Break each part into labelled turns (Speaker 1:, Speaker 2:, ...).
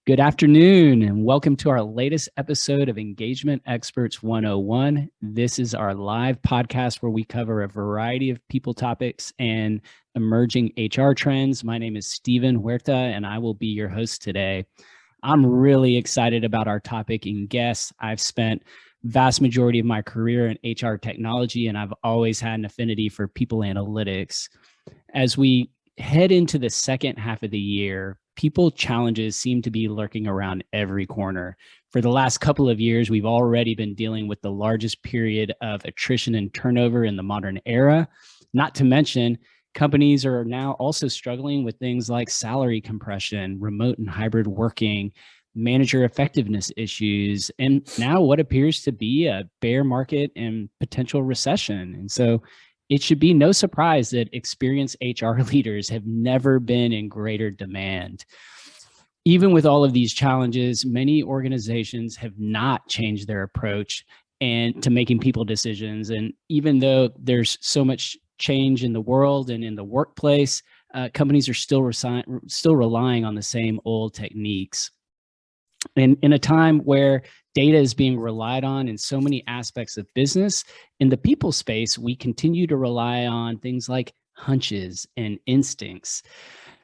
Speaker 1: Good afternoon, and welcome to our latest episode of Engagement Experts 101. This is our live podcast where we cover a variety of people topics and emerging HR trends. My name is Steven Huerta, and I will be your host today. I'm really excited about our topic and guests. I've spent vast majority of my career in HR technology, and I've always had an affinity for people analytics. As we head into the second half of the year, people challenges seem to be lurking around every corner. For the last couple of years, we've already been dealing with the largest period of attrition and turnover in the modern era. Not to mention, companies are now also struggling with things like salary compression, remote and hybrid working, manager effectiveness issues, and now what appears to be a bear market and potential recession. And so it should be no surprise that experienced HR leaders have never been in greater demand. Even with all of these challenges, many organizations have not changed their approach to making people decisions. And even though there's so much change in the world and in the workplace, companies are still relying on the same old techniques. And in a time where data is being relied on in so many aspects of business, in the people space, we continue to rely on things like hunches and instincts.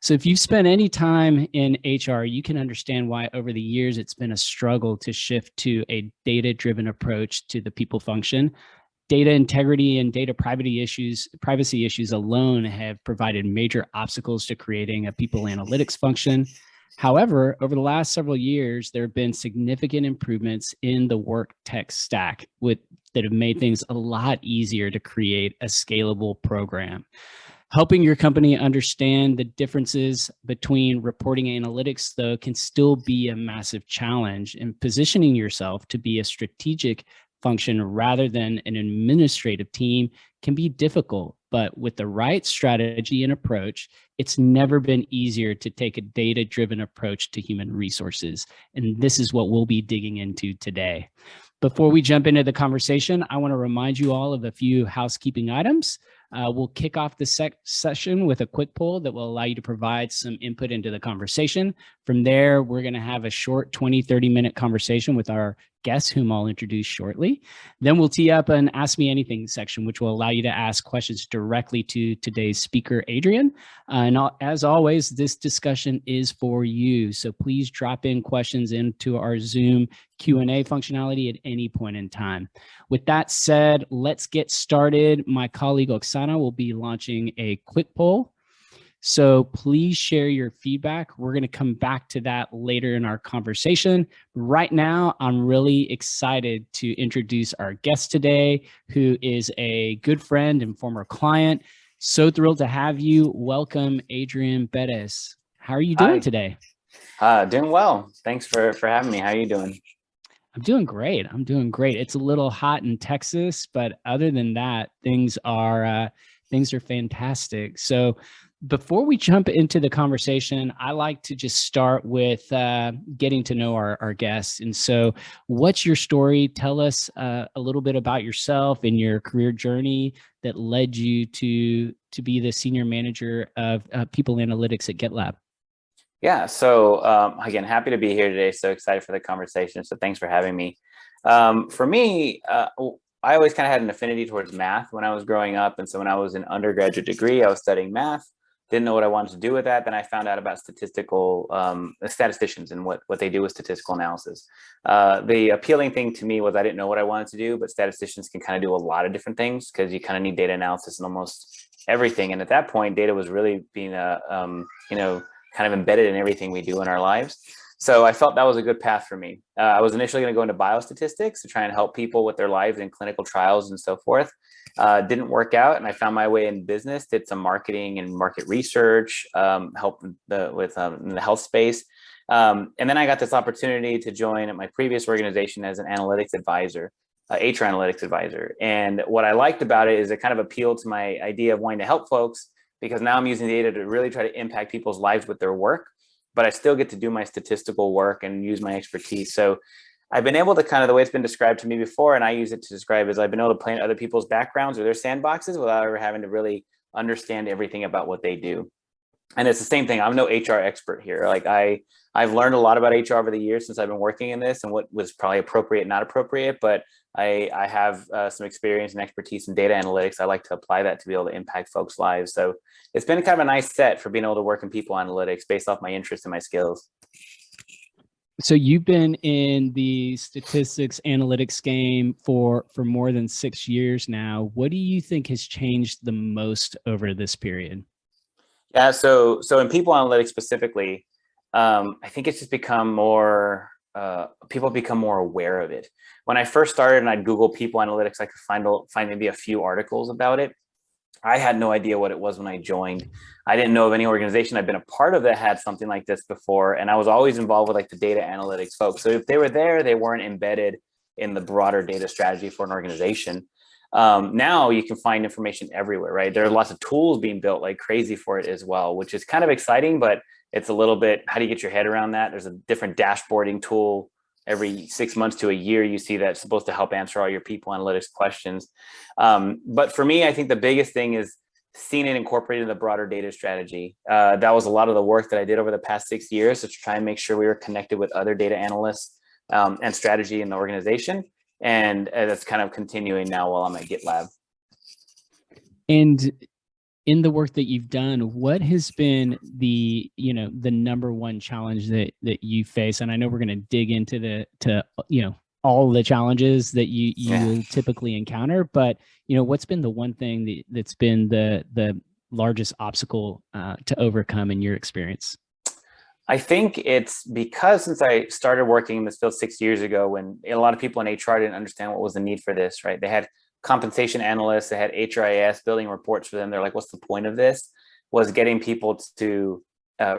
Speaker 1: So if you've spent any time in HR, you can understand why over the years it's been a struggle to shift to a data-driven approach to the people function. Data integrity and data privacy issues alone have provided major obstacles to creating a people analytics function. However, over the last several years, there have been significant improvements in the work tech stack that have made things a lot easier to create a scalable program. Helping your company understand the differences between reporting analytics, though, can still be a massive challenge, and positioning yourself to be a strategic function rather than an administrative team can be difficult. But with the right strategy and approach, it's never been easier to take a data-driven approach to human resources. And this is what we'll be digging into today. Before we jump into the conversation, I want to remind you all of a few housekeeping items. We'll kick off the session with a quick poll that will allow you to provide some input into the conversation. From there, we're going to have a short 20-30-minute conversation with our guests, whom I'll introduce shortly. Then we'll tee up an Ask Me Anything section, which will allow you to ask questions directly to today's speaker, Adrian. And as always, this discussion is for you. So please drop in questions into our Zoom Q&A functionality at any point in time. With that said, let's get started. My colleague Oksana will be launching a quick poll. So please share your feedback. We're going to come back to that later in our conversation. Right now, I'm really excited to introduce our guest today, who is a good friend and former client. So thrilled to have you. Welcome, Adrian Bettis. How are you doing today?
Speaker 2: Doing well. Thanks for having me. How are you doing?
Speaker 1: I'm doing great. It's a little hot in Texas, but other than that, things are fantastic. So before we jump into the conversation, I like to just start with getting to know our guests. And so what's your story? Tell us a little bit about yourself and your career journey that led you to be the senior manager of people analytics at GitLab.
Speaker 2: Yeah, so again, happy to be here today. So excited for the conversation. So thanks for having me. For me, I always kind of had an affinity towards math when I was growing up. And so when I was in undergraduate degree, I was studying math. Didn't know what I wanted to do with that. Then I found out about statisticians and what they do with statistical analysis. The appealing thing to me was I didn't know what I wanted to do, but statisticians can kind of do a lot of different things because you kind of need data analysis in almost everything. And at that point, data was really being kind of embedded in everything we do in our lives. So I felt that was a good path for me. I was initially going to go into biostatistics to try and help people with their lives in clinical trials and so forth. Didn't work out, and I found my way in business, did some marketing and market research, helped in the health space. And then I got this opportunity to join at my previous organization as an analytics advisor, HR analytics advisor. And what I liked about it is it kind of appealed to my idea of wanting to help folks, because now I'm using data to really try to impact people's lives with their work, but I still get to do my statistical work and use my expertise. So I've been able to kind of, the way it's been described to me before, and I use it to describe, is I've been able to play in other people's backgrounds or their sandboxes without ever having to really understand everything about what they do. And it's the same thing. I'm no HR expert here. Like I've learned a lot about HR over the years since I've been working in this and what was probably appropriate, not appropriate, but I have some experience and expertise in data analytics. I like to apply that to be able to impact folks' lives. So it's been kind of a nice set for being able to work in people analytics based off my interest and my skills.
Speaker 1: So you've been in the statistics analytics game for more than 6 years now. What do you think has changed the most over this period?
Speaker 2: Yeah, so in people analytics specifically, I think it's just become more, people become more aware of it. When I first started and I'd Google people analytics, I could find maybe a few articles about it. I had no idea what it was when I joined. I didn't know of any organization I've been a part of that had something like this before. And I was always involved with like the data analytics folks. So if they were there, they weren't embedded in the broader data strategy for an organization. Now you can find information everywhere, right? There are lots of tools being built like crazy for it as well, which is kind of exciting, but it's a little bit, how do you get your head around that? There's a different dashboarding tool every 6 months to a year. You see that's supposed to help answer all your people analytics questions. But for me, I think the biggest thing is seeing it incorporated in the broader data strategy. That was a lot of the work that I did over the past 6 years to try and make sure we were connected with other data analysts and strategy in the organization. And that's kind of continuing now while I'm at GitLab.
Speaker 1: And in the work that you've done, what has been the, the number one challenge that you face? And I know we're going to dig into all the challenges that you typically encounter, but what's been the one thing that's been the largest obstacle to overcome in your experience?
Speaker 2: I think it's because since I started working in this field 6 years ago, when a lot of people in HR didn't understand what was the need for this, right? They had compensation analysts, they had HRIS building reports for them. They're like, what's the point of this? Was getting people to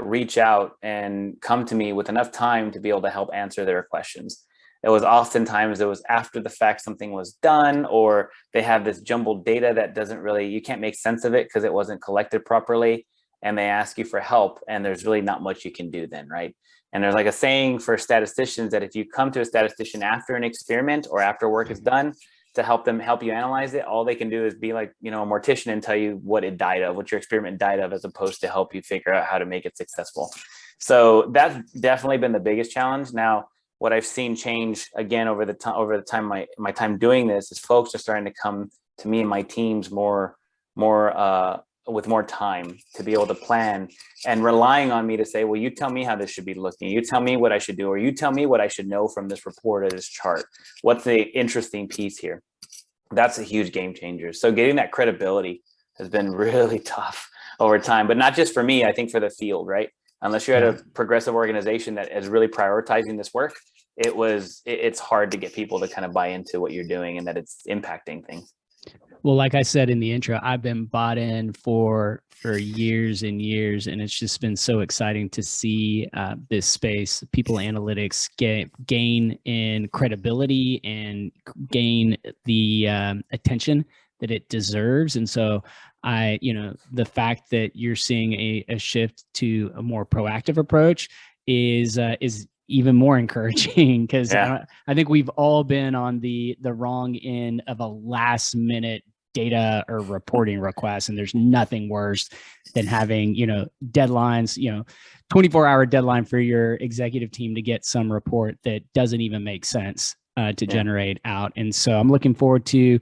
Speaker 2: reach out and come to me with enough time to be able to help answer their questions. It was oftentimes it was after the fact something was done, or they have this jumbled data that doesn't really, you can't make sense of it because it wasn't collected properly. And they ask you for help, and there's really not much you can do then, right? And there's like a saying for statisticians that if you come to a statistician after an experiment or after work is done to help you analyze it, all they can do is be like, a mortician and tell you what it died of, what your experiment died of, as opposed to help you figure out how to make it successful. So that's definitely been the biggest challenge. Now, what I've seen change again over the time my time doing this is folks are starting to come to me and my teams more with more time to be able to plan, and relying on me to say, well, you tell me how this should be looking. You tell me what I should do, or you tell me what I should know from this report or this chart. What's the interesting piece here? That's a huge game changer. So getting that credibility has been really tough over time, but not just for me, I think for the field, right? Unless you're at a progressive organization that is really prioritizing this work, it's hard to get people to kind of buy into what you're doing and that it's impacting things.
Speaker 1: Well, like I said in the intro, I've been bought in for years and years, and it's just been so exciting to see this space, people analytics, gain in credibility and gain the attention that it deserves. And so the fact that you're seeing a shift to a more proactive approach is even more encouraging, because I think we've all been on the wrong end of a last minute data or reporting request, and there's nothing worse than having deadlines, 24-hour deadline for your executive team to get some report that doesn't even make sense to generate out. And so I'm looking forward to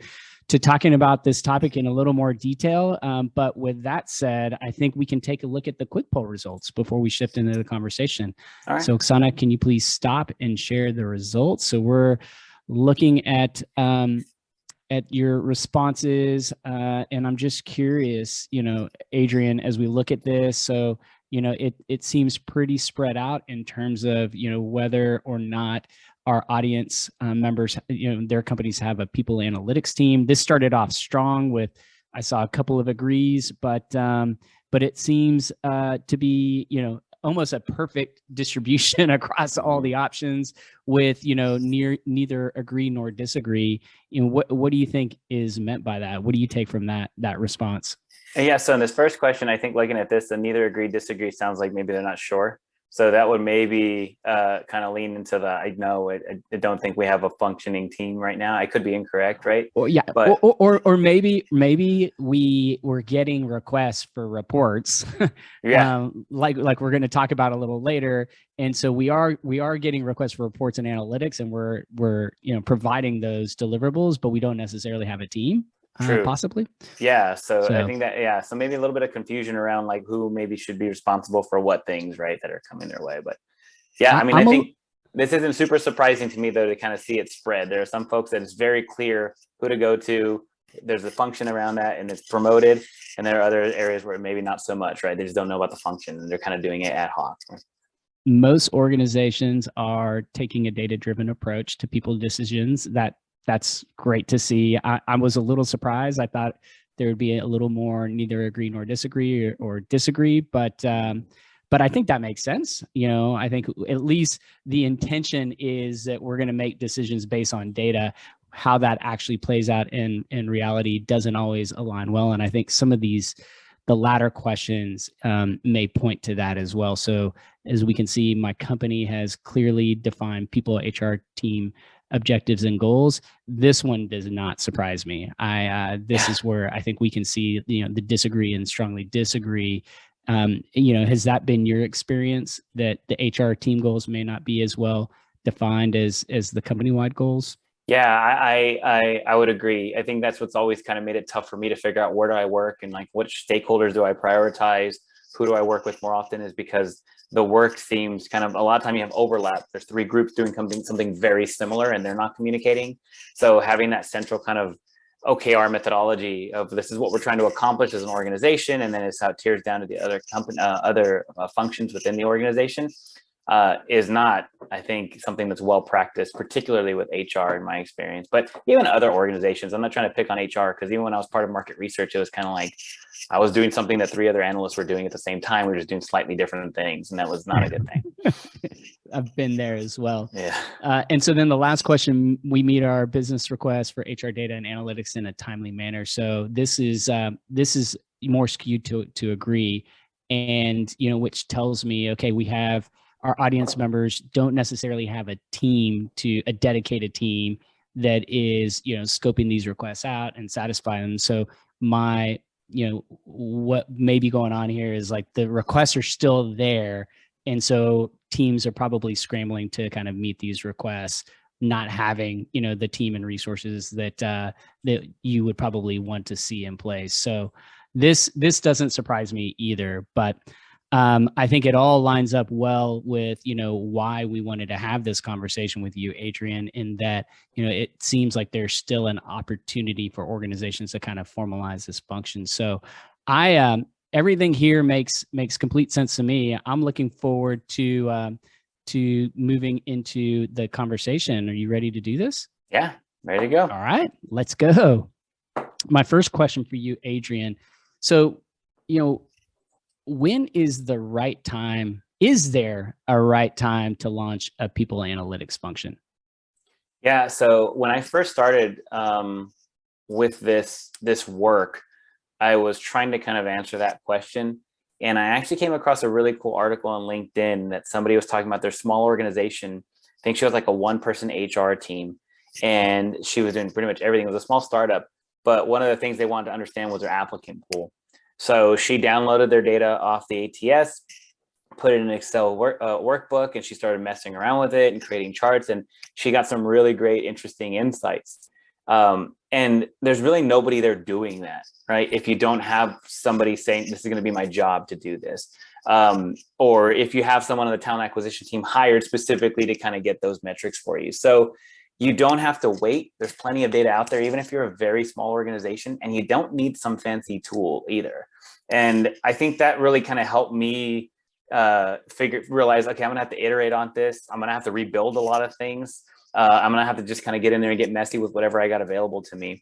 Speaker 1: talking about this topic in a little more detail. But with that said, I think we can take a look at the quick poll results before we shift into the conversation. All right. So Oksana, can you please stop and share the results? So we're looking at your responses, and I'm just curious, Adrian, as we look at this, so it seems pretty spread out in terms of whether or not our audience members, their companies have a people analytics team. This started off strong with, I saw a couple of agrees, but it seems to be, almost a perfect distribution across all the options with, neither agree nor disagree. What do you think is meant by that? What do you take from that response?
Speaker 2: Yeah. So in this first question, I think looking at this, the neither agree, disagree sounds like maybe they're not sure. So that would maybe kind of lean into the, I don't think we have a functioning team right now. I could be incorrect, right?
Speaker 1: Or yeah,
Speaker 2: But
Speaker 1: or maybe we were getting requests for reports,
Speaker 2: yeah,
Speaker 1: like we're going to talk about a little later, and so we are getting requests for reports and analytics, and we're providing those deliverables, but we don't necessarily have a team,
Speaker 2: true.
Speaker 1: possibly.
Speaker 2: Yeah. So I
Speaker 1: So
Speaker 2: think that, yeah. So maybe a little bit of confusion around like who maybe should be responsible for what things, right, that are coming their way. But yeah, I mean, I
Speaker 1: I'm a
Speaker 2: think this isn't super surprising to me, though, to kind of see it spread. There are some folks that it's very clear who to go to. There's a function around that and it's promoted. And there are other areas where maybe not so much, right? They just don't know about the function and they're kind of doing it ad hoc.
Speaker 1: Most organizations are taking a data-driven approach to people decisions. That's great to see. I was a little surprised. I thought there would be a little more neither agree nor disagree or disagree, but I think that makes sense. I think at least the intention is that we're going to make decisions based on data. How that actually plays out in reality doesn't always align well, and I think some of the latter questions may point to that as well. So as we can see, my company has clearly defined people, HR team objectives and goals. This one does not surprise me. This is where I think we can see the disagree and strongly disagree. Has that been your experience that the HR team goals may not be as well defined as the company-wide goals?
Speaker 2: Yeah, I would agree. I think that's what's always kind of made it tough for me to figure out where do I work and like which stakeholders do I prioritize, who do I work with more often, is because the work seems kind of, a lot of time you have overlap. There's three groups doing something very similar and they're not communicating. So having that central kind of OKR methodology of this is what we're trying to accomplish as an organization, and then it's how it tears down to the other company, other functions within the organization. Is not, I think, something that's well practiced, particularly with HR in my experience, but even other organizations. I'm not trying to pick on HR because even when I was part of market research, it was kind of like I was doing something that three other analysts were doing at the same time. We were just doing slightly different things, and that was not a good thing.
Speaker 1: I've been there as well.
Speaker 2: Yeah.
Speaker 1: And so then the last question, we meet our business requests for HR data and analytics in a timely manner. So this is more skewed to agree, and which tells me, okay, we have our audience members don't necessarily have a dedicated team that is, scoping these requests out and satisfy them. So what may be going on here is like the requests are still there. And so teams are probably scrambling to kind of meet these requests, not having, the team and resources that you would probably want to see in place. So this doesn't surprise me either, but I think it all lines up well with, why we wanted to have this conversation with you, Adrian, in that, it seems like there's still an opportunity for organizations to kind of formalize this function. So everything here makes complete sense to me. I'm looking forward to moving into the conversation. Are you ready to do this?
Speaker 2: Yeah, ready to go.
Speaker 1: All right, let's go. My first question for you, Adrian. So, when is the right time? Is there a right time to launch a people analytics function?
Speaker 2: Yeah. So when I first started with this work, I was trying to kind of answer that question. And I actually came across a really cool article on LinkedIn that somebody was talking about their small organization. I think she was like a one-person HR team, and she was doing pretty much everything. It was a small startup, but one of the things they wanted to understand was their applicant pool. So she downloaded their data off the ATS, put it in an Excel workbook, and she started messing around with it and creating charts. And she got some really great, interesting insights. And there's really nobody there doing that, right? If you don't have somebody saying, this is going to be my job to do this. Or if you have someone on the talent acquisition team hired specifically to kind of get those metrics for you. So you don't have to wait. There's plenty of data out there, even if you're a very small organization, and you don't need some fancy tool either. And I think that really kind of helped me realize, okay, I'm gonna have to iterate on this. I'm gonna have to rebuild a lot of things. I'm gonna have to just kind of get in there and get messy with whatever I got available to me,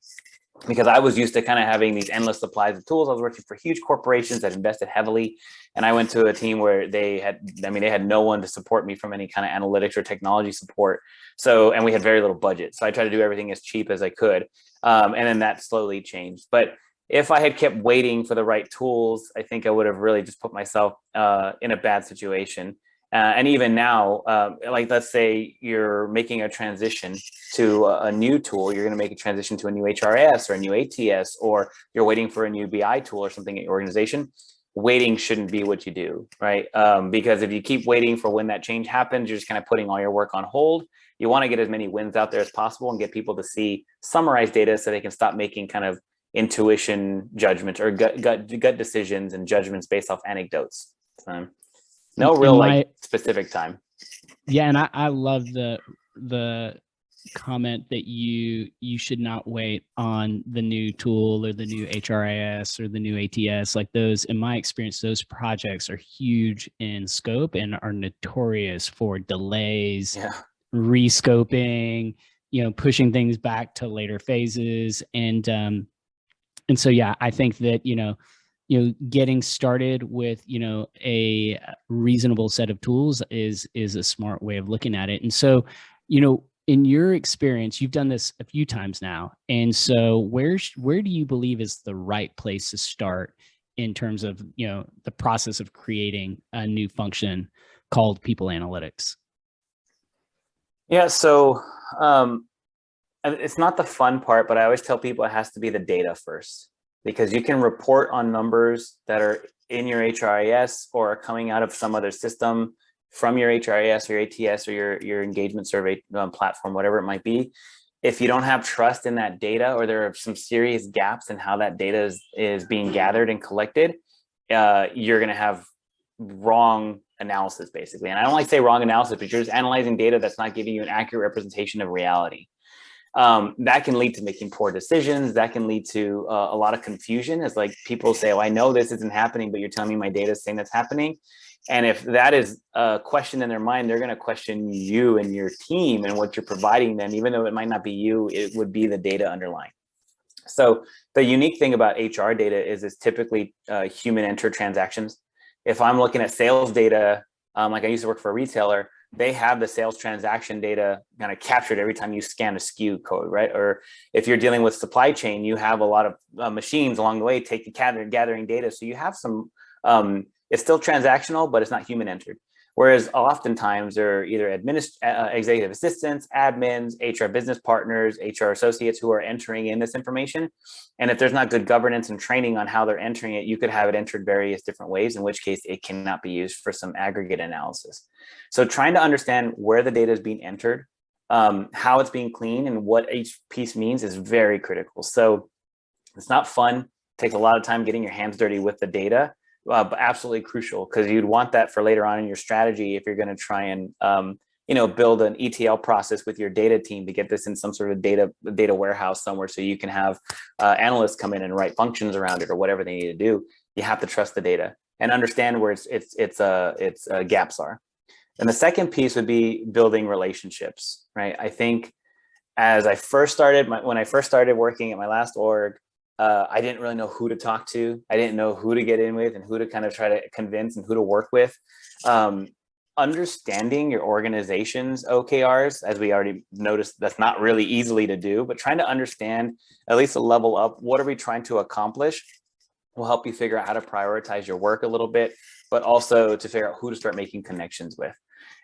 Speaker 2: because I was used to kind of having these endless supplies of tools. I was working for huge corporations that invested heavily, and I went to a team where they had no one to support me from any kind of analytics or technology support. So, and we had very little budget. So I tried to do everything as cheap as I could. And then that slowly changed. But if I had kept waiting for the right tools, I think I would have really just put myself in a bad situation. And even now, like let's say you're making a transition to a new tool, you're going to make a transition to a new HRS or a new ATS, or you're waiting for a new BI tool or something at your organization. Waiting shouldn't be what you do, right? Because if you keep waiting for when that change happens, you're just kind of putting all your work on hold. You want to get as many wins out there as possible and get people to see summarized data so they can stop making kind of intuition judgments or gut decisions and judgments based off anecdotes. So, no real like specific time.
Speaker 1: Yeah, and I love the comment that you should not wait on the new tool or the new HRIS or the new ATS. Like those, in my experience, those projects are huge in scope and are notorious for delays, rescoping, pushing things back to later phases. And so, yeah, I think that, getting started with, a reasonable set of tools is a smart way of looking at it. And so, in your experience, you've done this a few times now. And so where do you believe is the right place to start in terms of, the process of creating a new function called people analytics?
Speaker 2: Yeah. So, it's not the fun part, but I always tell people it has to be the data first, because you can report on numbers that are in your HRIS or are coming out of some other system from your HRIS or your ATS or your engagement survey platform, whatever it might be. If you don't have trust in that data, or there are some serious gaps in how that data is being gathered and collected, you're going to have wrong analysis, basically. And I don't like to say wrong analysis, but you're just analyzing data that's not giving you an accurate representation of reality. That can lead to making poor decisions. That can lead to a lot of confusion. It's like people say, oh, I know this isn't happening, but you're telling me my data is saying that's happening. And if that is a question in their mind, they're going to question you and your team and what you're providing them, even though it might not be you, it would be the data underlying. So the unique thing about HR data is it's typically human entered transactions. If I'm looking at sales data, like I used to work for a retailer, they have the sales transaction data kind of captured every time you scan a SKU code, right? Or if you're dealing with supply chain, you have a lot of machines along the way gathering data. So you have some, it's still transactional, but it's not human entered. Whereas oftentimes they're either executive assistants, admins, HR business partners, HR associates who are entering in this information. And if there's not good governance and training on how they're entering it, you could have it entered various different ways, in which case it cannot be used for some aggregate analysis. So trying to understand where the data is being entered, how it's being cleaned, and what each piece means is very critical. So it's not fun. It takes a lot of time getting your hands dirty with the data. But absolutely crucial, because you'd want that for later on in your strategy if you're going to try and build an ETL process with your data team to get this in some sort of data warehouse somewhere, so you can have analysts come in and write functions around it or whatever they need to do. You have to trust the data and understand where its gaps are. And the second piece would be building relationships, right? I think as I first started, when I first started working at my last org, I didn't really know who to talk to. I didn't know who to get in with and who to kind of try to convince and who to work with. Understanding your organization's OKRs, as we already noticed, that's not really easily to do, but trying to understand at least a level up, what are we trying to accomplish, will help you figure out how to prioritize your work a little bit, but also to figure out who to start making connections with.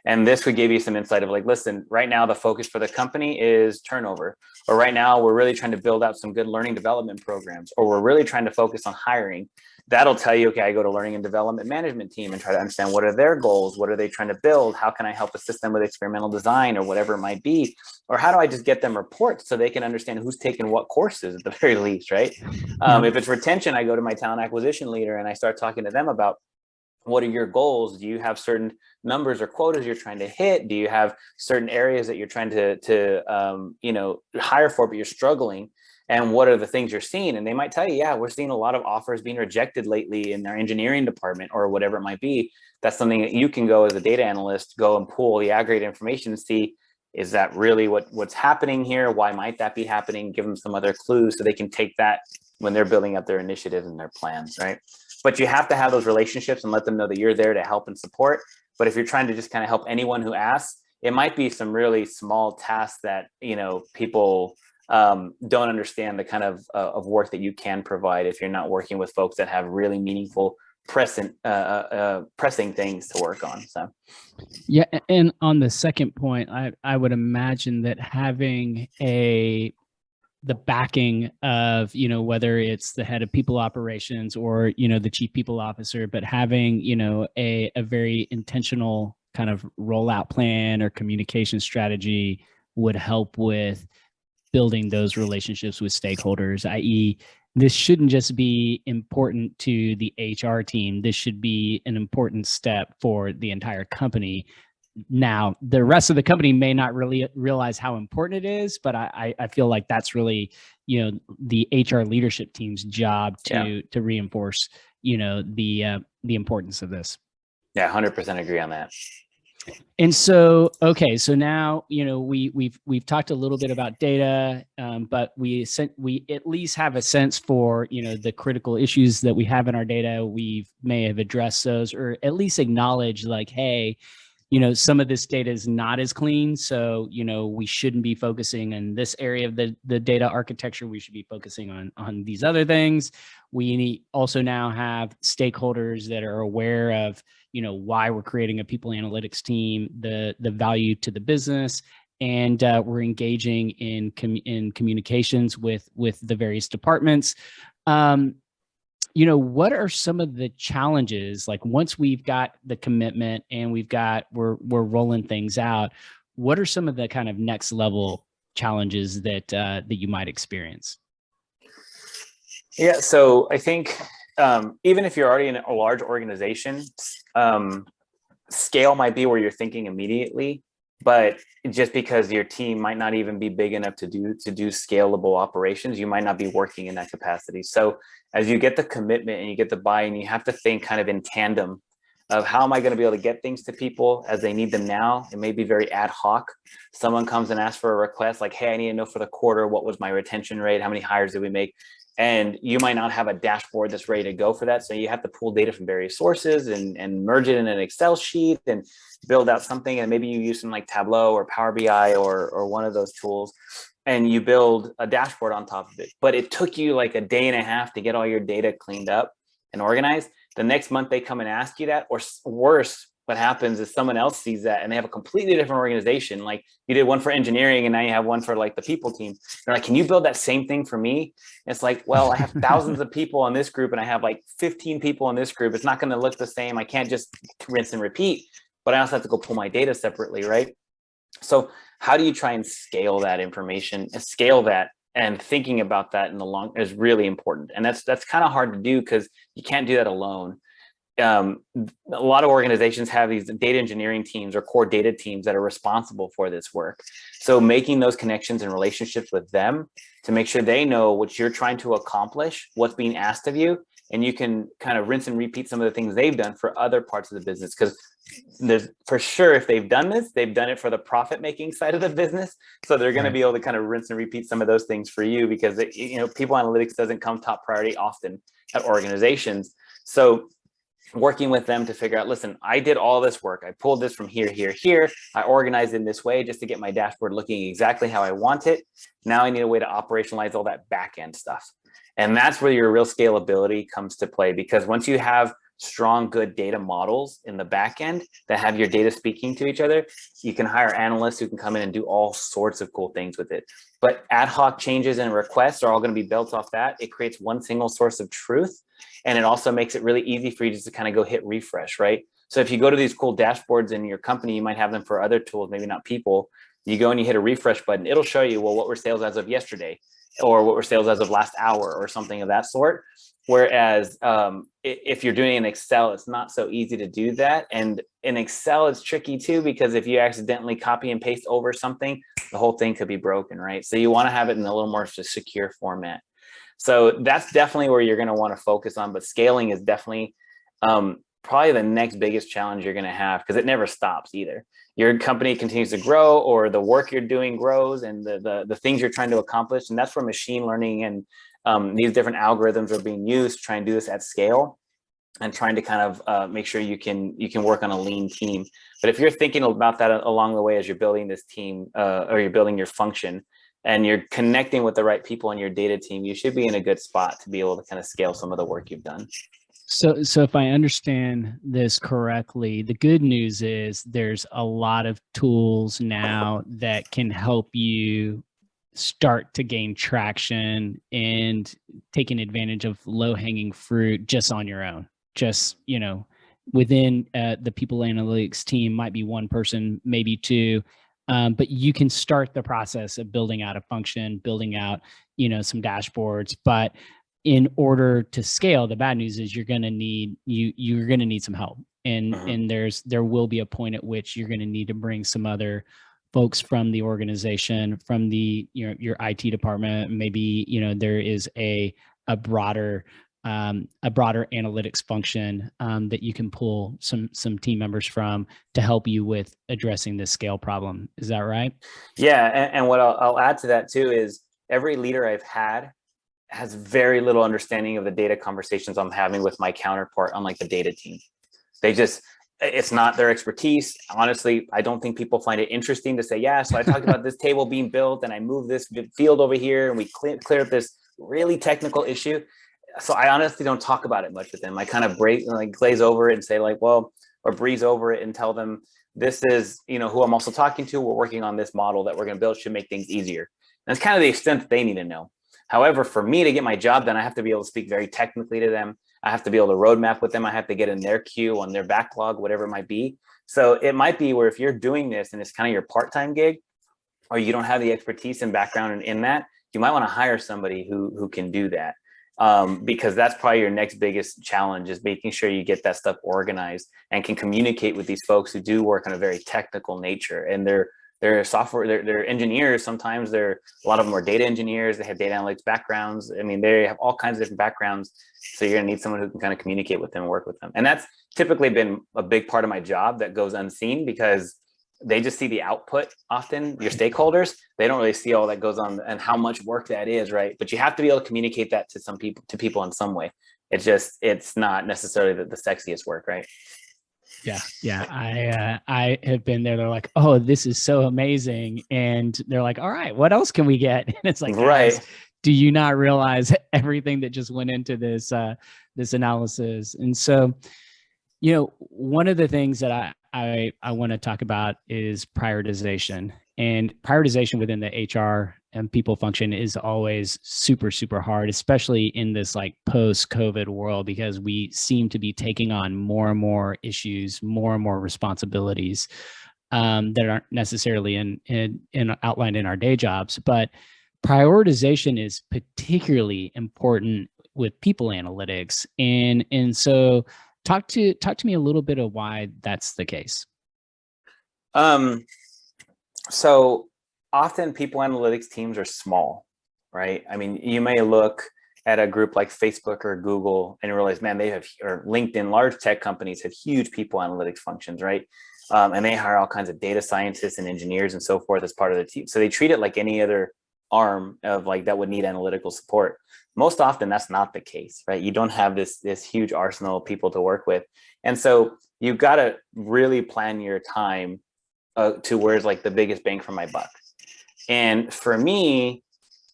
Speaker 2: And this would give you some insight of like, listen, right now the focus for the company is turnover, or right now we're really trying to build out some good learning development programs, or we're really trying to focus on hiring. That'll tell you, okay, I go to learning and development management team and try to understand what are their goals, what are they trying to build, how can I help assist them with experimental design or whatever it might be, or how do I just get them reports so they can understand who's taken what courses at the very least, right? If it's retention, I go to my talent acquisition leader and I start talking to them about, what are your goals? Do you have certain numbers or quotas you're trying to hit? Do you have certain areas that you're trying to hire for, but you're struggling? And what are the things you're seeing? And they might tell you, yeah, we're seeing a lot of offers being rejected lately in our engineering department or whatever it might be. That's something that you can go as a data analyst, go and pull the aggregate information and see, is that really what's happening here? Why might that be happening? Give them some other clues so they can take that when they're building up their initiatives and their plans, right? But you have to have those relationships and let them know that you're there to help and support. But if you're trying to just kind of help anyone who asks, it might be some really small tasks that, people don't understand the kind of work that you can provide if you're not working with folks that have really meaningful pressing things to work on. So
Speaker 1: yeah, and on the second point, I would imagine that having the backing of, whether it's the head of people operations or, the chief people officer, but having, a very intentional kind of rollout plan or communication strategy would help with building those relationships with stakeholders, i.e., this shouldn't just be important to the HR team. This should be an important step for the entire company. Now, the rest of the company may not really realize how important it is, but I feel like that's really, the HR leadership team's job to reinforce, the importance of this.
Speaker 2: Yeah, 100% agree on that.
Speaker 1: And so, okay, so now, we've talked a little bit about data, but we at least have a sense for, the critical issues that we have in our data. We may have addressed those, or at least acknowledge like, hey, some of this data is not as clean. So, we shouldn't be focusing on this area of the data architecture. We should be focusing on these other things. We also now have stakeholders that are aware of, why we're creating a people analytics team, the value to the business, and we're engaging in communications with the various departments. What are some of the challenges, like once we've got the commitment and we're rolling things out, what are some of the kind of next level challenges that you might experience?
Speaker 2: Yeah, so I think even if you're already in a large organization, scale might be where you're thinking immediately, but just because your team might not even be big enough to do scalable operations, you might not be working in that capacity. So as you get the commitment and you get the buy-in, you have to think kind of in tandem of how am I going to be able to get things to people as they need them now. It may be very ad hoc. Someone comes and asks for a request like, hey, I need to know for the quarter, what was my retention rate? How many hires did we make? And you might not have a dashboard that's ready to go for that. So you have to pull data from various sources and merge it in an Excel sheet and build out something. And maybe you use something like Tableau or Power BI or one of those tools, and you build a dashboard on top of it. But it took you like a day and a half to get all your data cleaned up and organized. The next month they come and ask you that, or worse, what happens is someone else sees that and they have a completely different organization. Like you did one for engineering and now you have one for like the people team. They're like, can you build that same thing for me? And it's like, well, I have thousands of people on this group and I have like 15 people in this group. It's not going to look the same. I can't just rinse and repeat, but I also have to go pull my data separately, right? So how do you try and scale that information and scale that? And thinking about that in the long is really important. And that's kind of hard to do because you can't do that alone. A lot of organizations have these data engineering teams or core data teams that are responsible for this work. So making those connections and relationships with them to make sure they know what you're trying to accomplish, what's being asked of you, and you can kind of rinse and repeat some of the things they've done for other parts of the business. Because there's for sure, if they've done this, they've done it for the profit making side of the business. So they're going to be able to kind of rinse and repeat some of those things for you because people analytics doesn't come top priority often at organizations. So working with them to figure out, listen, I did all this work. I pulled this from here, here, here. I organized in this way just to get my dashboard looking exactly how I want it. Now I need a way to operationalize all that back end stuff. And that's where your real scalability comes to play, because once you have strong, good data models in the back end that have your data speaking to each other, you can hire analysts who can come in and do all sorts of cool things with it. But ad hoc changes and requests are all going to be built off that. It creates one single source of truth. And it also makes it really easy for you just to kind of go hit refresh, right? So if you go to these cool dashboards in your company, you might have them for other tools, maybe not people. You go and you hit a refresh button, it'll show you, well, what were sales as of yesterday, or what were sales as of last hour, or something of that sort. Whereas if you're doing in Excel, it's not so easy to do that. And in Excel, it's tricky too, because if you accidentally copy and paste over something, the whole thing could be broken, right? So you want to have it in a little more secure format. So that's definitely where you're going to want to focus on. But scaling is definitely probably the next biggest challenge you're going to have, because it never stops either. Your company continues to grow, or the work you're doing grows, and the things you're trying to accomplish. And that's where machine learning and these different algorithms are being used to try and do this at scale, and trying to kind of make sure you can work on a lean team. But if you're thinking about that along the way as you're building this team or you're building your function, and you're connecting with the right people on your data team, you should be in a good spot to be able to kind of scale some of the work you've done.
Speaker 1: So if I understand this correctly, the good news is there's a lot of tools now that can help you start to gain traction and taking advantage of low-hanging fruit just on your own. Just, within the people analytics team might be one person, maybe two, but you can start the process of building out a function, building out, some dashboards. But in order to scale, the bad news is you're going to need some help. And there will be a point at which you're going to need to bring some other folks from the organization, from the your IT department. Maybe there is a broader analytics function that you can pull some team members from to help you with addressing this scale problem. Is that right?
Speaker 2: Yeah, and what I'll add to that too is every leader I've had has very little understanding of the data conversations I'm having with my counterpart on like the data team. It's not their expertise. Honestly, I don't think people find it interesting to say, yeah, so I talked about this table being built and I moved this field over here and we clear up this really technical issue. So I honestly don't talk about it much with them. I kind of glaze over it and say like, well, or breeze over it and tell them this is, who I'm also talking to. We're working on this model that we're going to build, should make things easier. And it's kind of the extent that they need to know. However, for me to get my job done, I have to be able to speak very technically to them. I have to be able to roadmap with them. I have to get in their queue, on their backlog, whatever it might be. So it might be where if you're doing this and it's kind of your part-time gig, or you don't have the expertise and background in that, you might want to hire somebody who can do that. Because that's probably your next biggest challenge, is making sure you get that stuff organized and can communicate with these folks who do work on a very technical nature. And they're software, they're engineers. Sometimes a lot of them are data engineers. They have data analytics backgrounds. I mean, they have all kinds of different backgrounds. So you're gonna need someone who can kind of communicate with them and work with them. And that's typically been a big part of my job that goes unseen, because they just see the output often, your stakeholders. They don't really see all that goes on and how much work that is, right? But you have to be able to communicate that to people in some way. It's not necessarily the sexiest work, right?
Speaker 1: Yeah. I have been there. They're like, oh, this is so amazing. And they're like, all right, what else can we get? And it's like,
Speaker 2: right.
Speaker 1: Guys, do you not realize everything that just went into this analysis? And so, one of the things that I want to talk about is prioritization. And prioritization within the HR and people function is always super, super hard, especially in this like post-COVID world, because we seem to be taking on more and more issues, more and more responsibilities that aren't necessarily in outlined in our day jobs. But prioritization is particularly important with people analytics. And so talk to me a little bit of why that's the case.
Speaker 2: So often people analytics teams are small, right? I mean, you may look at a group like Facebook or Google and realize, man, or LinkedIn, large tech companies have huge people analytics functions, right? And they hire all kinds of data scientists and engineers and so forth as part of the team. So they treat it like any other arm of like that would need analytical support. Most often that's not the case, right? You don't have this huge arsenal of people to work with. And so you've got to really plan your time to where's like the biggest bang for my buck. And for me,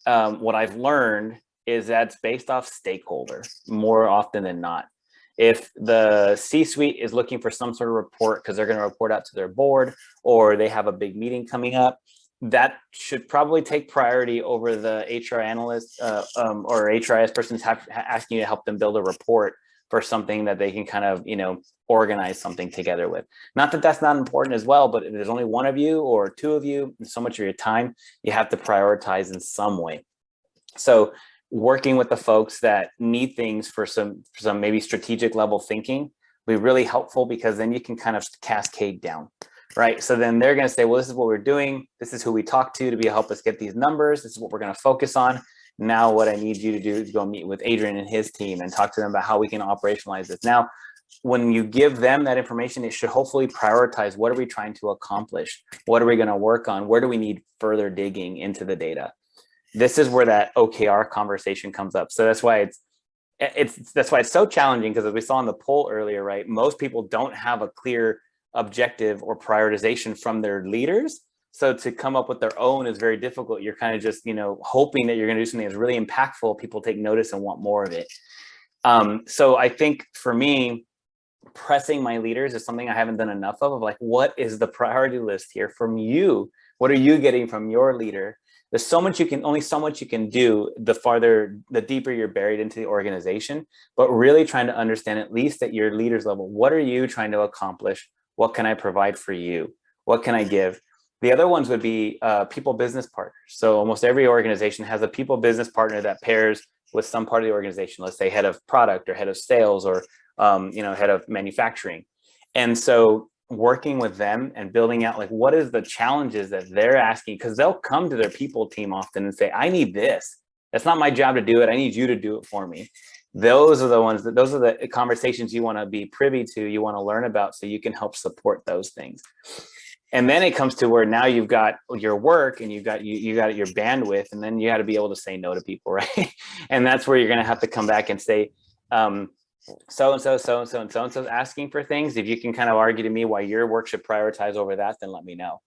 Speaker 2: what I've learned is that's based off stakeholder more often than not. If the C-suite is looking for some sort of report because they're going to report out to their board, or they have a big meeting coming up, that should probably take priority over the HR analyst or HRIS person asking you to help them build a report for something that they can kind of, organize something together with. Not that that's not important as well, but if there's only one of you or two of you, so much of your time, you have to prioritize in some way. So working with the folks that need things for some maybe strategic level thinking will be really helpful, because then you can kind of cascade down, right? So then they're going to say, well, this is what we're doing. This is who we talk to help us get these numbers. This is what we're going to focus on. Now what I need you to do is go meet with Adrian and his team and talk to them about how we can operationalize this. Now, when you give them that information, it should hopefully prioritize, what are we trying to accomplish? What are we going to work on? Where do we need further digging into the data? This is where that OKR conversation comes up. So that's why it's so challenging, because as we saw in the poll earlier, right? Most people don't have a clear objective or prioritization from their leaders. So to come up with their own is very difficult. You're kind of just, hoping that you're going to do something that's really impactful. People take notice and want more of it. So I think for me, pressing my leaders is something I haven't done enough of like, what is the priority list here from you? What are you getting from your leader? There's only so much you can do the deeper you're buried into the organization, but really trying to understand, at least at your leader's level, what are you trying to accomplish? What can I provide for you? What can I give? The other ones would be people business partners. So almost every organization has a people business partner that pairs with some part of the organization, let's say head of product or head of sales or head of manufacturing. And so working with them and building out like, what is the challenges that they're asking? Because they'll come to their people team often and say, I need this. That's not my job to do it. I need you to do it for me. Those are the conversations you want to be privy to, you want to learn about, so you can help support those things. And then it comes to where now you've got your work and you got your bandwidth, and then you got to be able to say no to people, right? And that's where you're going to have to come back and say, so-and-so's asking for things. If you can kind of argue to me why your work should prioritize over that, then let me know.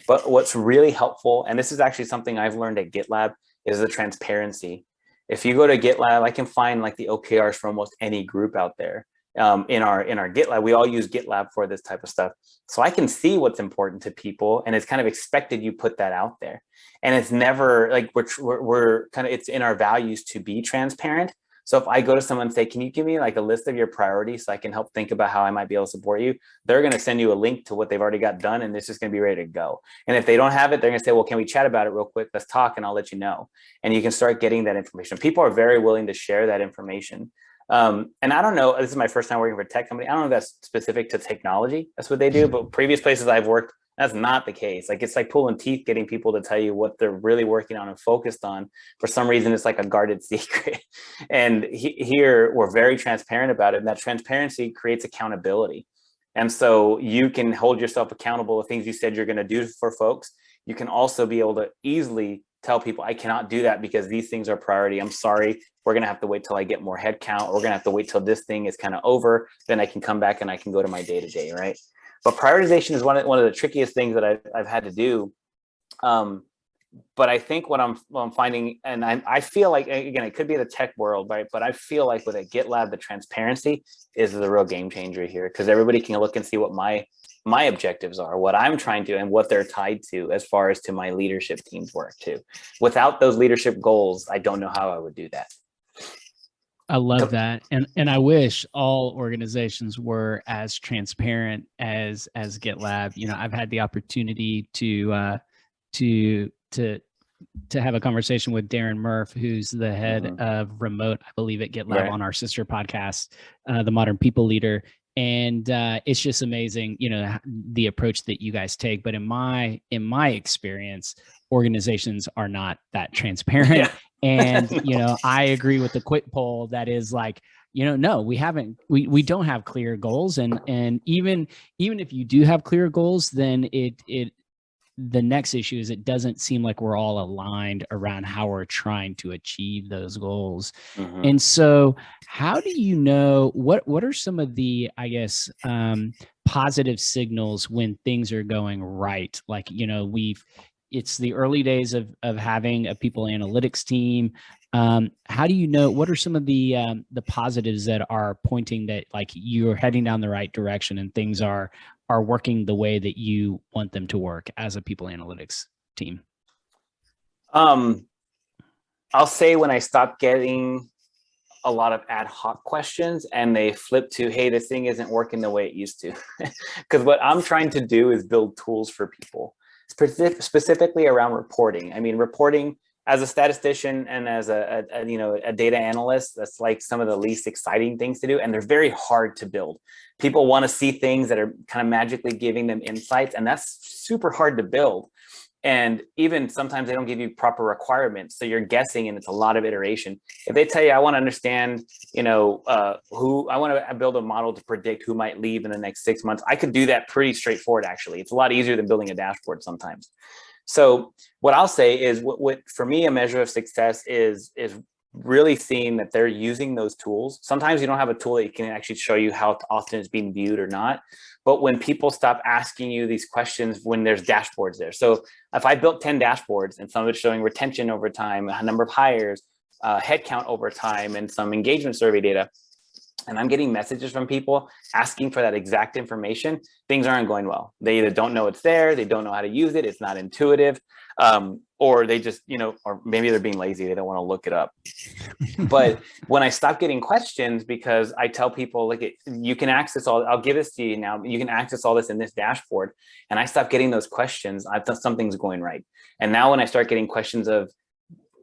Speaker 2: But what's really helpful, and this is actually something I've learned at GitLab, is the transparency. If you go to GitLab, I can find like the OKRs for almost any group out there. In our GitLab, we all use GitLab for this type of stuff. So I can see what's important to people, and it's kind of expected you put that out there. And it's never like we're kind of, it's in our values to be transparent. So if I go to someone and say, can you give me like a list of your priorities so I can help think about how I might be able to support you? They're going to send you a link to what they've already got done, and it's just going to be ready to go. And if they don't have it, they're going to say, well, can we chat about it real quick? Let's talk and I'll let you know. And you can start getting that information. People are very willing to share that information. And I don't know, this is my first time working for a tech company. I don't know if that's specific to technology. That's what they do. But previous places I've worked, that's not the case. Like, it's like pulling teeth, getting people to tell you what they're really working on and focused on. For some reason, it's like a guarded secret. And here we're very transparent about it. And that transparency creates accountability. And so you can hold yourself accountable to things you said you're going to do for folks. You can also be able to easily tell people, I cannot do that because these things are priority. I'm sorry. We're going to have to wait till I get more headcount. We're going to have to wait till this thing is kind of over. Then I can come back and I can go to my day-to-day, right? But prioritization is one of the trickiest things that I've had to do. But I think what I'm finding, and I feel like, again, it could be the tech world, right? But I feel like with a GitLab, the transparency is the real game changer here, because everybody can look and see what my objectives are, what I'm trying to, and what they're tied to as far as to my leadership team's work too. Without those leadership goals, I don't know how I would do that.
Speaker 1: I love that. And I wish all organizations were as transparent as GitLab. You know, I've had the opportunity to have a conversation with Darren Murph, who's the head of remote, I believe, at GitLab, on our sister podcast, The Modern People Leader. And it's just amazing, you know, the approach that you guys take. But in my experience, organizations are not that transparent. Yeah. And, you know, I agree with the quick poll that is like, you know, no, we don't have clear goals. And even if you do have clear goals, then the next issue is it doesn't seem like we're all aligned around how we're trying to achieve those goals. And so how do you know, what are some of the, I guess, positive signals when things are going right? Like, you know, it's the early days of having a people analytics team. How do you know, what are some of the positives that are pointing that like you're heading down the right direction and things are working the way that you want them to work as a people analytics team?
Speaker 2: I'll say when I stopped getting a lot of ad hoc questions and they flip to, hey, this thing isn't working the way it used to. Because what I'm trying to do is build tools for people, specifically around reporting. I mean, reporting as a statistician and as a data analyst, that's like some of the least exciting things to do. And they're very hard to build. People want to see things that are kind of magically giving them insights, and that's super hard to build. And even sometimes they don't give you proper requirements. So you're guessing, and it's a lot of iteration. If they tell you, I want to understand, I want to build a model to predict who might leave in the next 6 months, I could do that pretty straightforward, actually. It's a lot easier than building a dashboard sometimes. So what I'll say is, what for me, a measure of success is really seeing that they're using those tools. Sometimes you don't have a tool that can actually show you how often it's being viewed or not. But when people stop asking you these questions, when there's dashboards there. So if I built 10 dashboards and some of it's showing retention over time, a number of hires, headcount over time, and some engagement survey data, and I'm getting messages from people asking for that exact information, things aren't going well. They either don't know it's there, they don't know how to use it, it's not intuitive, or they just, or maybe they're being lazy, they don't want to look it up. But when I stop getting questions, because I tell people, like, you can access all, I'll give this to you now, you can access all this in this dashboard, and I stop getting those questions, I thought something's going right. And now when I start getting questions of,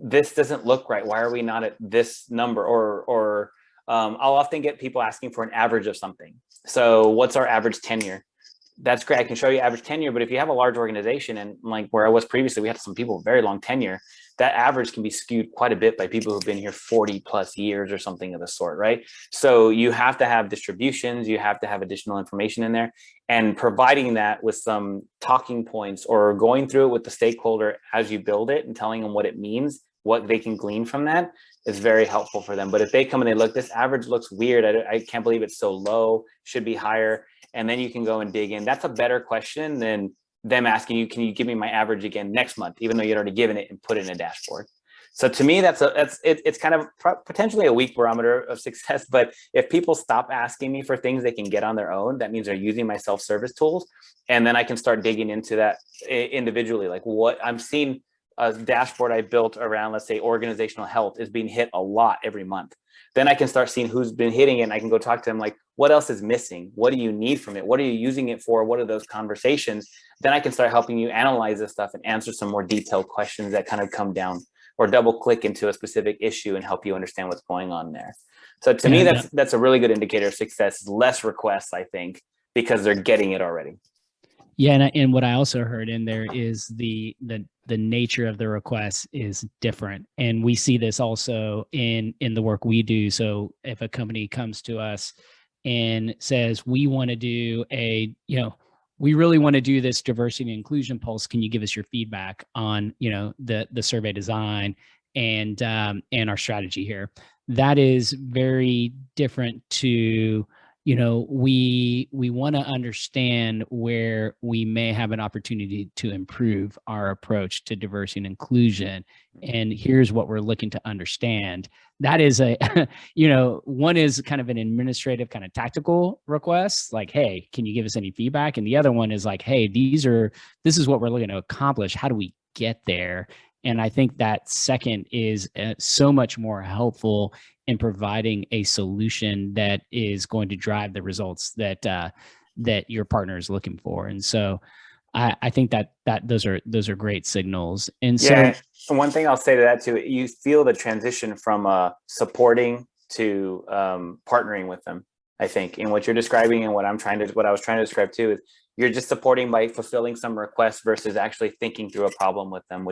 Speaker 2: this doesn't look right, why are we not at this number, or I'll often get people asking for an average of something. So what's our average tenure? That's great. I can show you average tenure, but if you have a large organization, and like where I was previously, we had some people with very long tenure, that average can be skewed quite a bit by people who've been here 40 plus years or something of the sort, right? So you have to have distributions, you have to have additional information in there, and providing that with some talking points or going through it with the stakeholder as you build it and telling them what it means, what they can glean from that, is very helpful for them. But if they come and they look, this average looks weird, I can't believe it's so low, should be higher. And then you can go and dig in. That's a better question than them asking you, can you give me my average again next month, even though you'd already given it and put it in a dashboard. So to me, it's kind of potentially a weak barometer of success. But if people stop asking me for things they can get on their own, that means they're using my self-service tools. And then I can start digging into that individually. Like, what I'm seeing, a dashboard I built around, let's say, organizational health is being hit a lot every month. Then I can start seeing who's been hitting it, and I can go talk to them, like, what else is missing? What do you need from it? What are you using it for? What are those conversations? Then I can start helping you analyze this stuff and answer some more detailed questions that kind of come down, or double click into a specific issue and help you understand what's going on there. So to me, that's a really good indicator of success. Less requests, I think, because they're getting it already.
Speaker 1: Yeah, and what I also heard in there is the nature of the request is different, and we see this also in the work we do. So if a company comes to us and says, we want to do we really want to do this diversity and inclusion pulse, can you give us your feedback on the survey design and our strategy here? That is very different to, we want to understand where we may have an opportunity to improve our approach to diversity and inclusion. And here's what we're looking to understand. That is one is kind of an administrative, kind of tactical request, like, hey, can you give us any feedback? And the other one is like, hey, this is what we're looking to accomplish. How do we get there? And I think that second is so much more helpful in providing a solution that is going to drive the results that your partner is looking for. And so I think that those are great signals. And so
Speaker 2: one thing I'll say to that too, you feel the transition from supporting to partnering with them. I think in what you're describing and what I was trying to describe too is you're just supporting by fulfilling some requests versus actually thinking through a problem with them,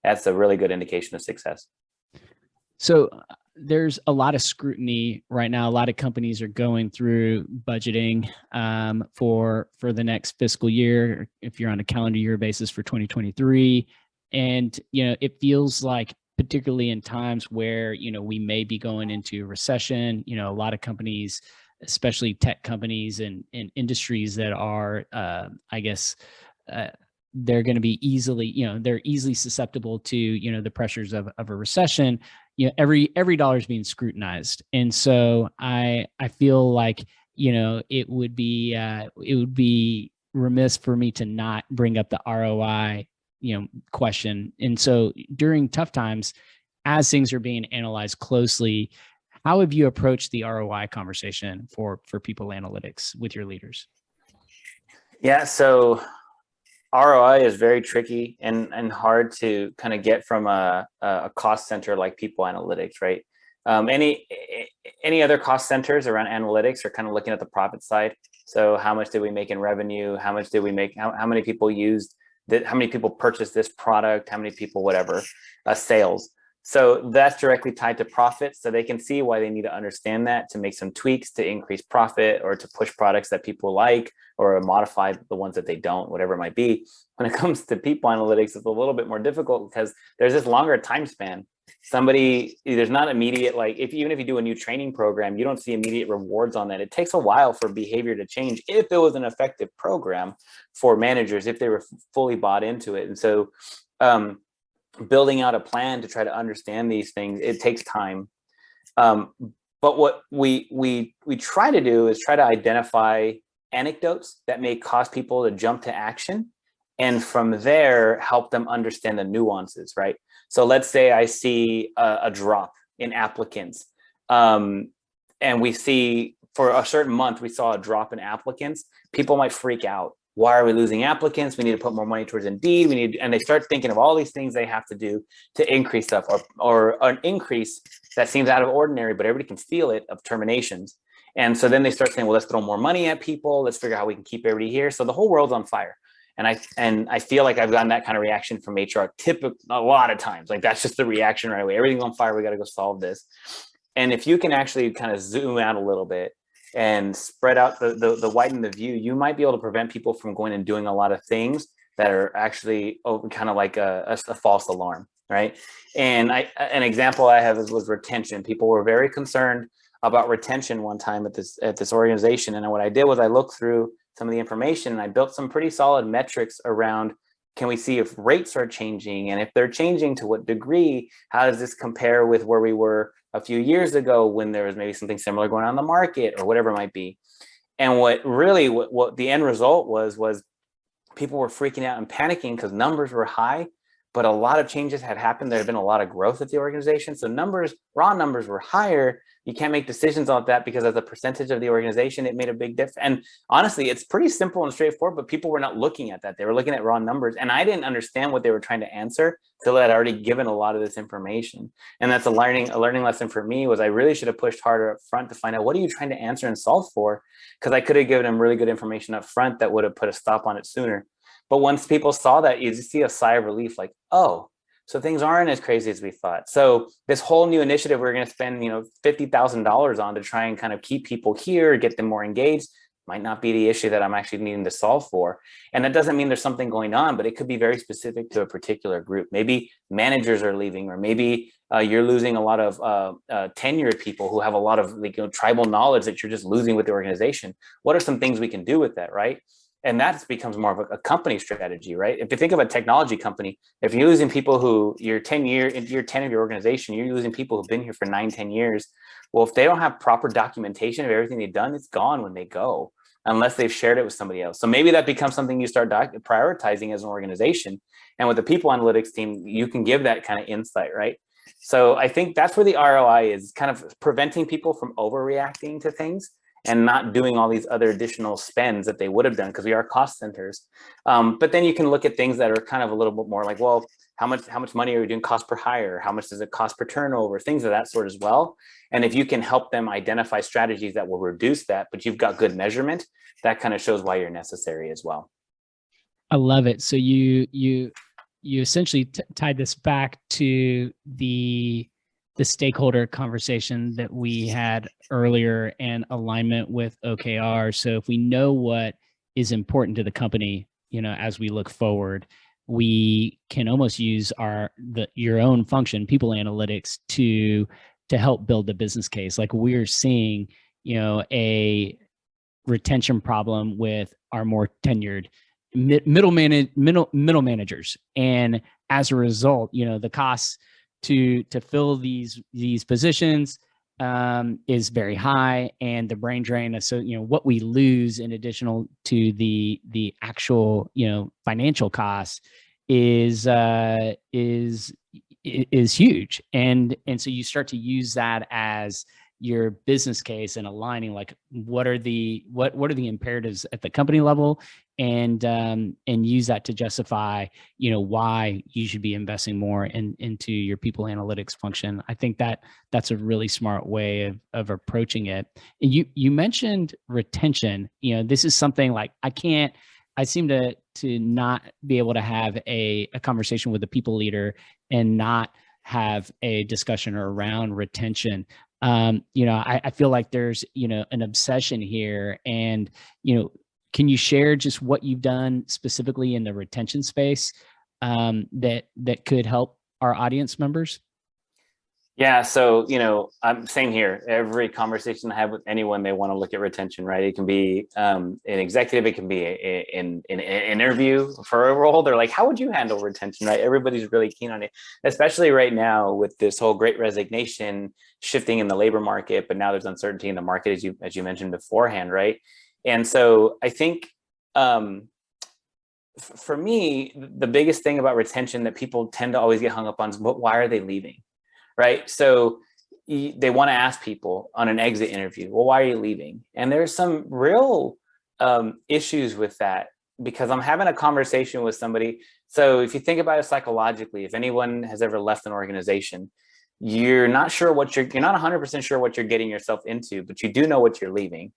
Speaker 2: that's a really good indication of success.
Speaker 1: So there's a lot of scrutiny right now. A lot of companies are going through budgeting for the next fiscal year, if you're on a calendar year basis for 2023. And, it feels like, particularly in times where, we may be going into a recession, a lot of companies, especially tech companies and industries that are, they're going to be they're easily susceptible to, the pressures of a recession. Every dollar is being scrutinized. And so I feel like, it would be remiss for me to not bring up the ROI, question. And so during tough times, as things are being analyzed closely, how have you approached the ROI conversation for people analytics with your leaders?
Speaker 2: Yeah. So ROI is very tricky and hard to kind of get from a cost center like people analytics, right? Any other cost centers around analytics are kind of looking at the profit side. So how much did we make in revenue? How much did we make? How many people used that? How many people purchased this product? How many people, whatever, sales. So that's directly tied to profit. So they can see why they need to understand that to make some tweaks to increase profit or to push products that people like or modify the ones that they don't, whatever it might be. When it comes to people analytics, it's a little bit more difficult because there's this longer time span. There's not immediate, like even if you do a new training program, you don't see immediate rewards on that. It takes a while for behavior to change if it was an effective program for managers, if they were fully bought into it. And so, building out a plan to try to understand these things, it takes time. But But what we try to do is try to identify anecdotes that may cause people to jump to action, and from there help them understand the nuances, right? So let's say I see a drop in applicants, and we see for a certain month we saw a drop in applicants. People might freak out. Why are we losing applicants? We need to put more money towards Indeed. And they start thinking of all these things they have to do to increase stuff, or an increase that seems out of ordinary, but everybody can feel it, of terminations. And so then they start saying, well, let's throw more money at people. Let's figure out how we can keep everybody here. So the whole world's on fire. And I feel like I've gotten that kind of reaction from HR a lot of times. Like, that's just the reaction right away. Everything's on fire. We got to go solve this. And if you can actually kind of zoom out a little bit and spread out the widen the view, you might be able to prevent people from going and doing a lot of things that are actually kind of like a false alarm, right? And an example I have was retention. People were very concerned about retention one time at this organization. And what I did was I looked through some of the information and I built some pretty solid metrics around, can we see if rates are changing? And if they're changing, to what degree? How does this compare with where we were a few years ago when there was maybe something similar going on in the market, or whatever it might be? And what the end result was people were freaking out and panicking because numbers were high, but a lot of changes had happened. There had been a lot of growth at the organization. So raw numbers were higher. You can't make decisions on that because as a percentage of the organization, it made a big difference. And honestly, it's pretty simple and straightforward, but people were not looking at that. They were looking at raw numbers. And I didn't understand what they were trying to answer till I'd already given a lot of this information. And that's a learning lesson for me. Was I really should have pushed harder up front to find out, what are you trying to answer and solve for? Because I could have given them really good information up front that would have put a stop on it sooner. But once people saw that, you just see a sigh of relief, like, oh, so things aren't as crazy as we thought. So this whole new initiative we're going to spend, $50,000 on to try and kind of keep people here, get them more engaged, might not be the issue that I'm actually needing to solve for. And that doesn't mean there's something going on, but it could be very specific to a particular group. Maybe managers are leaving, or maybe you're losing a lot of tenured people who have a lot of tribal knowledge that you're just losing with the organization. What are some things we can do with that, right? And that becomes more of a company strategy, right? If you think of a technology company, if you're losing people who year 10 of your organization, you're losing people who've been here for 9-10 years. Well, if they don't have proper documentation of everything they've done, it's gone when they go, unless they've shared it with somebody else. So maybe that becomes something you start prioritizing as an organization. And with the people analytics team, you can give that kind of insight, right? So I think that's where the ROI is, kind of preventing people from overreacting to things and not doing all these other additional spends that they would have done, because we are cost centers. But then you can look at things that are kind of a little bit more like, well, how much money are we doing cost per hire? How much does it cost per turnover? Things of that sort as well. And if you can help them identify strategies that will reduce that, but you've got good measurement, that kind of shows why you're necessary as well.
Speaker 1: I love it. So you essentially tied this back to the stakeholder conversation that we had earlier and alignment with OKR. So if we know what is important to the company, as we look forward, we can almost use your own function, people analytics, to help build the business case. Like we're seeing, a retention problem with our more tenured middle managers, and as a result, the costs to fill these positions is very high, and the brain drain. So what we lose in additional to the actual financial costs is huge, and so you start to use that as your business case and aligning, like what are the imperatives at the company level, and use that to justify why you should be investing more into your people analytics function. I think that's a really smart way of approaching it. And you mentioned retention. This is something like I seem to not be able to have a conversation with a people leader and not have a discussion around retention. I feel like there's an obsession here, and can you share just what you've done specifically in the retention space that could help our audience members?
Speaker 2: Yeah, so I'm same here. Every conversation I have with anyone, they want to look at retention, right? It can be an executive, it can be an interview for a role. They're like, "How would you handle retention?" Right? Everybody's really keen on it, especially right now with this whole Great Resignation shifting in the labor market. But now there's uncertainty in the market, as you mentioned beforehand, right? And so I think for me, the biggest thing about retention that people tend to always get hung up on is, why are they leaving? Right? So they want to ask people on an exit interview, well, why are you leaving? And there's some real issues with that, because I'm having a conversation with somebody. So if you think about it psychologically, if anyone has ever left an organization, you're not sure you're not 100% sure what you're getting yourself into, but you do know what you're leaving.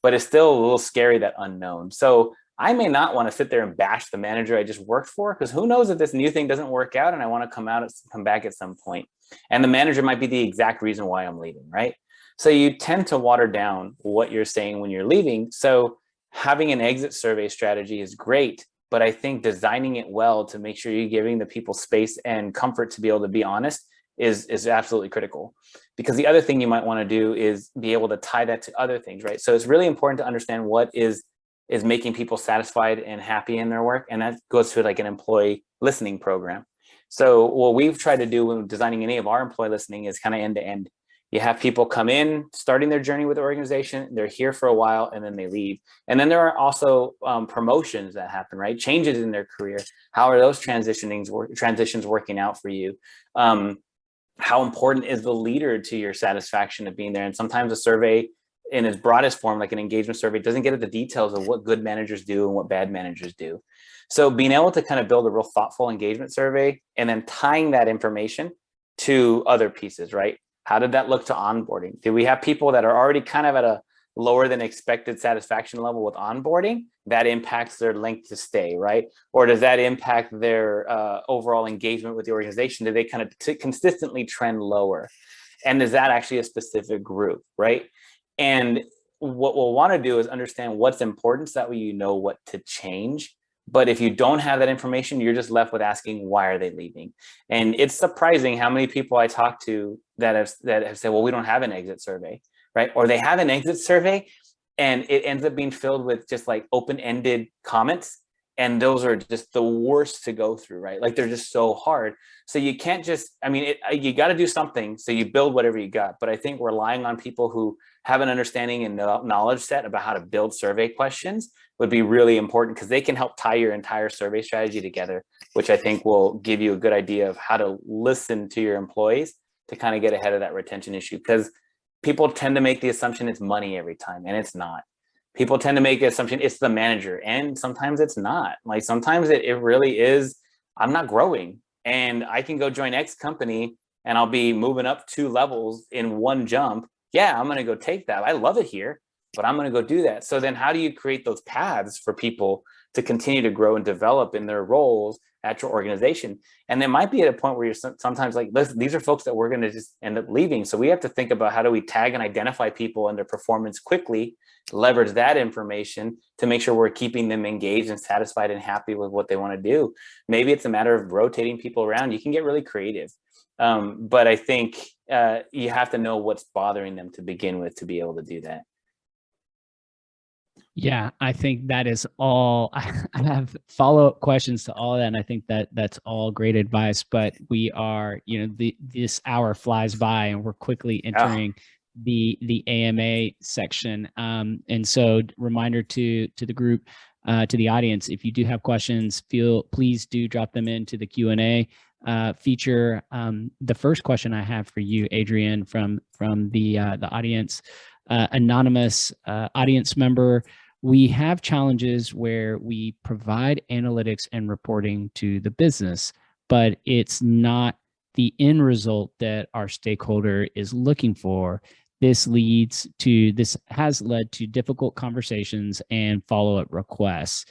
Speaker 2: But it's still a little scary, that unknown. So I may not want to sit there and bash the manager I just worked for, because who knows if this new thing doesn't work out and I want to come back at some point. And the manager might be the exact reason why I'm leaving, right? So you tend to water down what you're saying when you're leaving. So having an exit survey strategy is great, but I think designing it well to make sure you're giving the people space and comfort to be able to be honest is absolutely critical. Because the other thing you might want to do is be able to tie that to other things, right? So it's really important to understand what is making people satisfied and happy in their work. And that goes to like an employee listening program. So what we've tried to do when designing any of our employee listening is kind of end to end. You have people come in, starting their journey with the organization, they're here for a while, and then they leave. And then there are also promotions that happen, right? Changes in their career. How are those transitions working out for you? How important is the leader to your satisfaction of being there? And sometimes a survey in its broadest form, like an engagement survey, doesn't get at the details of what good managers do and what bad managers do. So being able to kind of build a real thoughtful engagement survey and then tying that information to other pieces, right? How did that look to onboarding? Did we have people that are already kind of at a lower than expected satisfaction level with onboarding? That impacts their length to stay, right? Or does that impact their overall engagement with the organization? Do they kind of consistently trend lower? And is that actually a specific group, right? And what we'll want to do is understand what's important, so that way you know what to change. But if you don't have that information, you're just left with asking, why are they leaving? And it's surprising how many people I talk to that have said, well, we don't have an exit survey, right? Or they have an exit survey and it ends up being filled with just like open-ended comments. And those are just the worst to go through, right? Like they're just so hard. So you can't just, you got to do something. So you build whatever you got. But I think relying on people who have an understanding and knowledge set about how to build survey questions would be really important, because they can help tie your entire survey strategy together, which I think will give you a good idea of how to listen to your employees to kind of get ahead of that retention issue. Because people tend to make the assumption it's money every time, and it's not. People tend to make the assumption it's the manager, and sometimes it's not. Like sometimes it really is, I'm not growing and I can go join X company and I'll be moving up 2 levels in one jump. Yeah, I'm going to go take that. I love it here, but I'm going to go do that. So then how do you create those paths for people to continue to grow and develop in their roles at your organization? And there might be at a point where you're sometimes like, listen, these are folks that we're going to just end up leaving. So we have to think about how do we tag and identify people and their performance quickly, leverage that information to make sure we're keeping them engaged and satisfied and happy with what they want to do. Maybe it's a matter of rotating people around. You can get really creative. But I think you have to know what's bothering them to begin with to be able to do that.
Speaker 1: Yeah, I think that is all. I have follow-up questions to all of that, and I think that that's all great advice. But we are, this hour flies by, and we're quickly entering the AMA section. And so, reminder to the group, to the audience, if you do have questions, please do drop them into the Q&A feature. The first question I have for you, Adrian, from the audience, anonymous audience member. We have challenges where we provide analytics and reporting to the business, but it's not the end result that our stakeholder is looking for. This has led to difficult conversations and follow-up requests.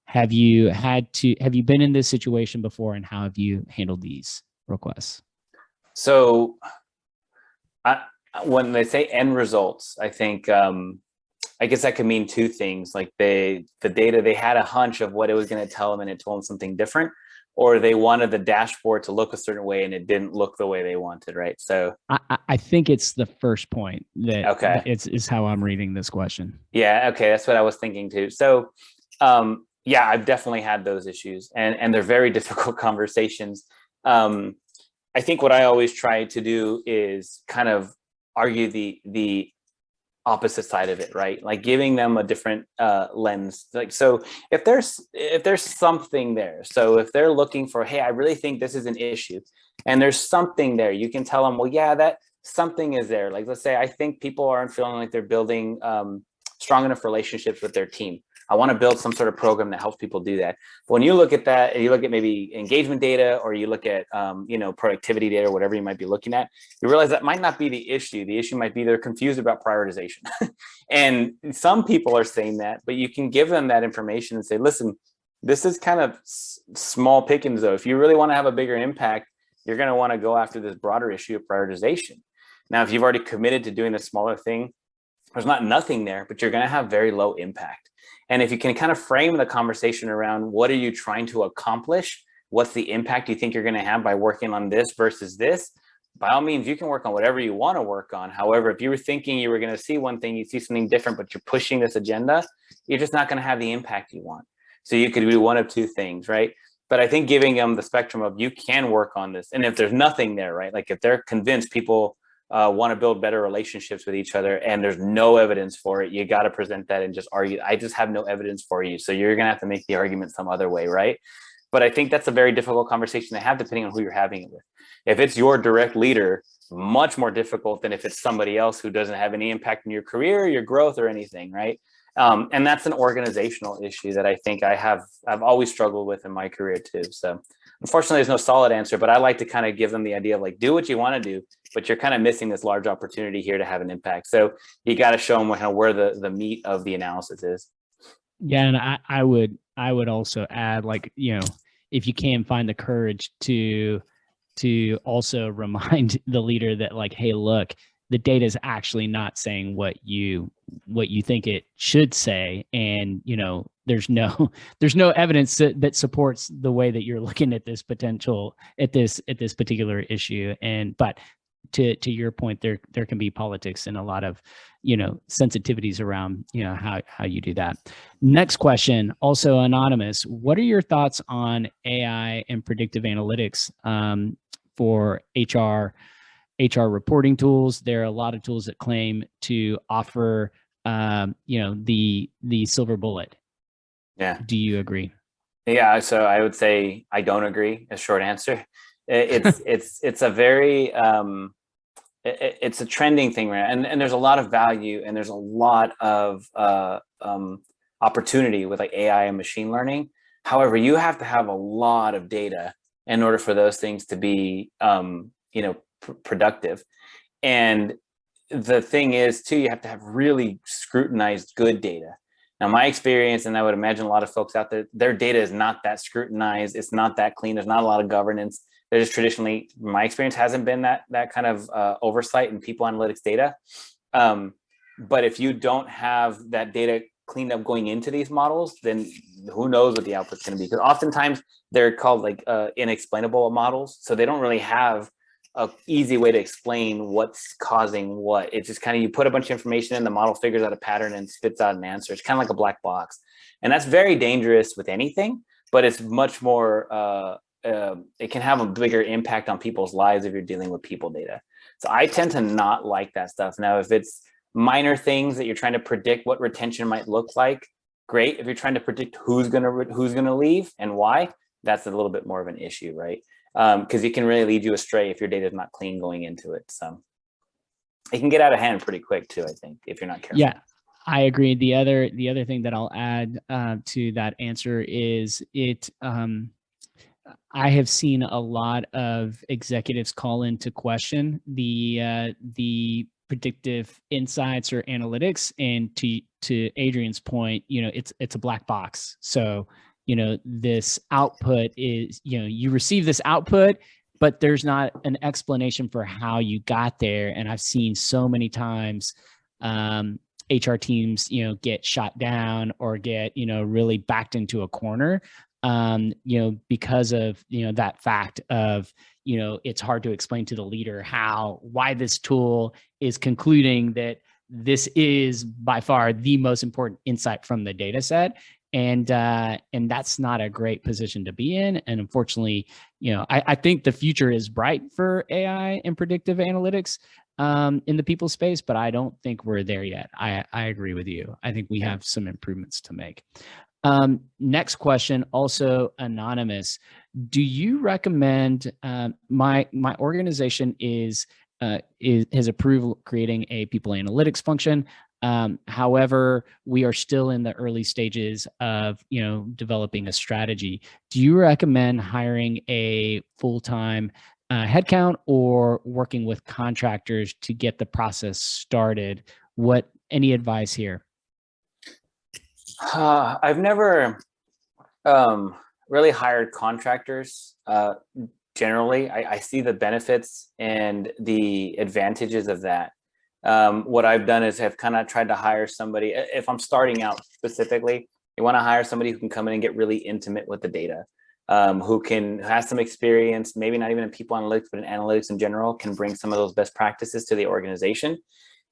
Speaker 1: Have you been in this situation before, and how have you handled these requests?
Speaker 2: So when they say end results, I think, I guess that could mean 2 things. Like the data, they had a hunch of what it was going to tell them and it told them something different, or they wanted the dashboard to look a certain way and it didn't look the way they wanted, right? So
Speaker 1: I think it's the first point that
Speaker 2: okay,
Speaker 1: is how I'm reading this question.
Speaker 2: yeah, okay, that's what I was thinking too. So yeah, I've definitely had those issues, and they're very difficult conversations. I think what I always try to do is kind of argue the opposite side of it, right? Like giving them a different lens. Like, so if there's something there, so if they're looking for, hey, I really think this is an issue, and there's something there, you can tell them, well, yeah, that something is there. Like, let's say I think people aren't feeling like they're building strong enough relationships with their team. I want to build some sort of program that helps people do that. But when you look at that, and you look at maybe engagement data, or you look at productivity data, or whatever you might be looking at, you realize that might not be the issue. The issue might be they're confused about prioritization. And some people are saying that, but you can give them that information and say, listen, this is kind of small pickings though. If you really want to have a bigger impact, you're going to want to go after this broader issue of prioritization. Now, if you've already committed to doing a smaller thing, there's not nothing there, but you're going to have very low impact. And if you can kind of frame the conversation around what are you trying to accomplish, what's the impact you think you're going to have by working on this versus this, by all means, you can work on whatever you want to work on. However, if you were thinking you were going to see one thing, you see something different, but you're pushing this agenda, you're just not going to have the impact you want. So you could do one of two things, right? But I think giving them the spectrum of you can work on this. And if there's nothing there, right? Like if they're convinced people want to build better relationships with each other and there's no evidence for it, you got to present that and just argue, I just have no evidence for you. So you're going to have to make the argument some other way, right? But I think that's a very difficult conversation to have depending on who you're having it with. If it's your direct leader, much more difficult than if it's somebody else who doesn't have any impact on your career, your growth, or anything, right? And that's an organizational issue that I think I've always struggled with in my career too. So unfortunately, there's no solid answer, but I like to kind of give them the idea of like, do what you want to do, but you're kind of missing this large opportunity here to have an impact. So you got to show them kind of where the meat of the analysis is.
Speaker 1: Yeah, and I would also add, like, if you can find the courage to also remind the leader that, like, hey, look, the data is actually not saying what you think it should say, and there's no evidence that supports the way that you're looking at this this particular issue. But to your point, there can be politics and a lot of sensitivities around how you do that. Next question, also anonymous: what are your thoughts on AI and predictive analytics for HR reporting tools? There are a lot of tools that claim to offer the silver bullet.
Speaker 2: Yeah.
Speaker 1: Do you agree?
Speaker 2: Yeah. So I would say I don't agree. A short answer. It's a very it's a trending thing, right? And there's a lot of value and there's a lot of opportunity with like AI and machine learning. However, you have to have a lot of data in order for those things to be productive. And the thing is too, you have to have really scrutinized good data. Now, my experience, and I would imagine a lot of folks out there, their data is not that scrutinized. It's not that clean. There's not a lot of governance. There's traditionally, my experience hasn't been that kind of oversight in people analytics data. But if you don't have that data cleaned up going into these models, then who knows what the output's going to be? Because oftentimes they're called like inexplainable models. So they don't really have a easy way to explain what's causing what. It's just kind of, you put a bunch of information in, the model figures out a pattern and spits out an answer. It's kind of like a black box. And that's very dangerous with anything, but it's much more, it can have a bigger impact on people's lives if you're dealing with people data. So I tend to not like that stuff. Now, if it's minor things that you're trying to predict what retention might look like, great. If you're trying to predict who's gonna leave and why, that's a little bit more of an issue, right? Because it can really lead you astray if your data is not clean going into it. So it can get out of hand pretty quick too, I think, if you're not careful.
Speaker 1: Yeah, I agree. The other thing that I'll add to that answer is I have seen a lot of executives call into question the predictive insights or analytics, and to Adrian's point, it's a black box. So this output is, you receive this output, but there's not an explanation for how you got there. And I've seen so many times HR teams, get shot down or get, really backed into a corner because of, that fact of, it's hard to explain to the leader why this tool is concluding that this is by far the most important insight from the data set. And that's not a great position to be in. And unfortunately, I think the future is bright for AI and predictive analytics in the people space, but I don't think we're there yet. I agree with you. I think we have some improvements to make. Next question, also anonymous. Do you recommend, my organization has approved creating a people analytics function. However, we are still in the early stages of, developing a strategy. Do you recommend hiring a full-time headcount or working with contractors to get the process started? Any advice here?
Speaker 2: I've never really hired contractors. Generally, I see the benefits and the advantages of that. What I've done is have kind of tried to hire somebody. If I'm starting out specifically, you want to hire somebody who can come in and get really intimate with the data, who has some experience, maybe not even in people analytics, but in analytics in general, can bring some of those best practices to the organization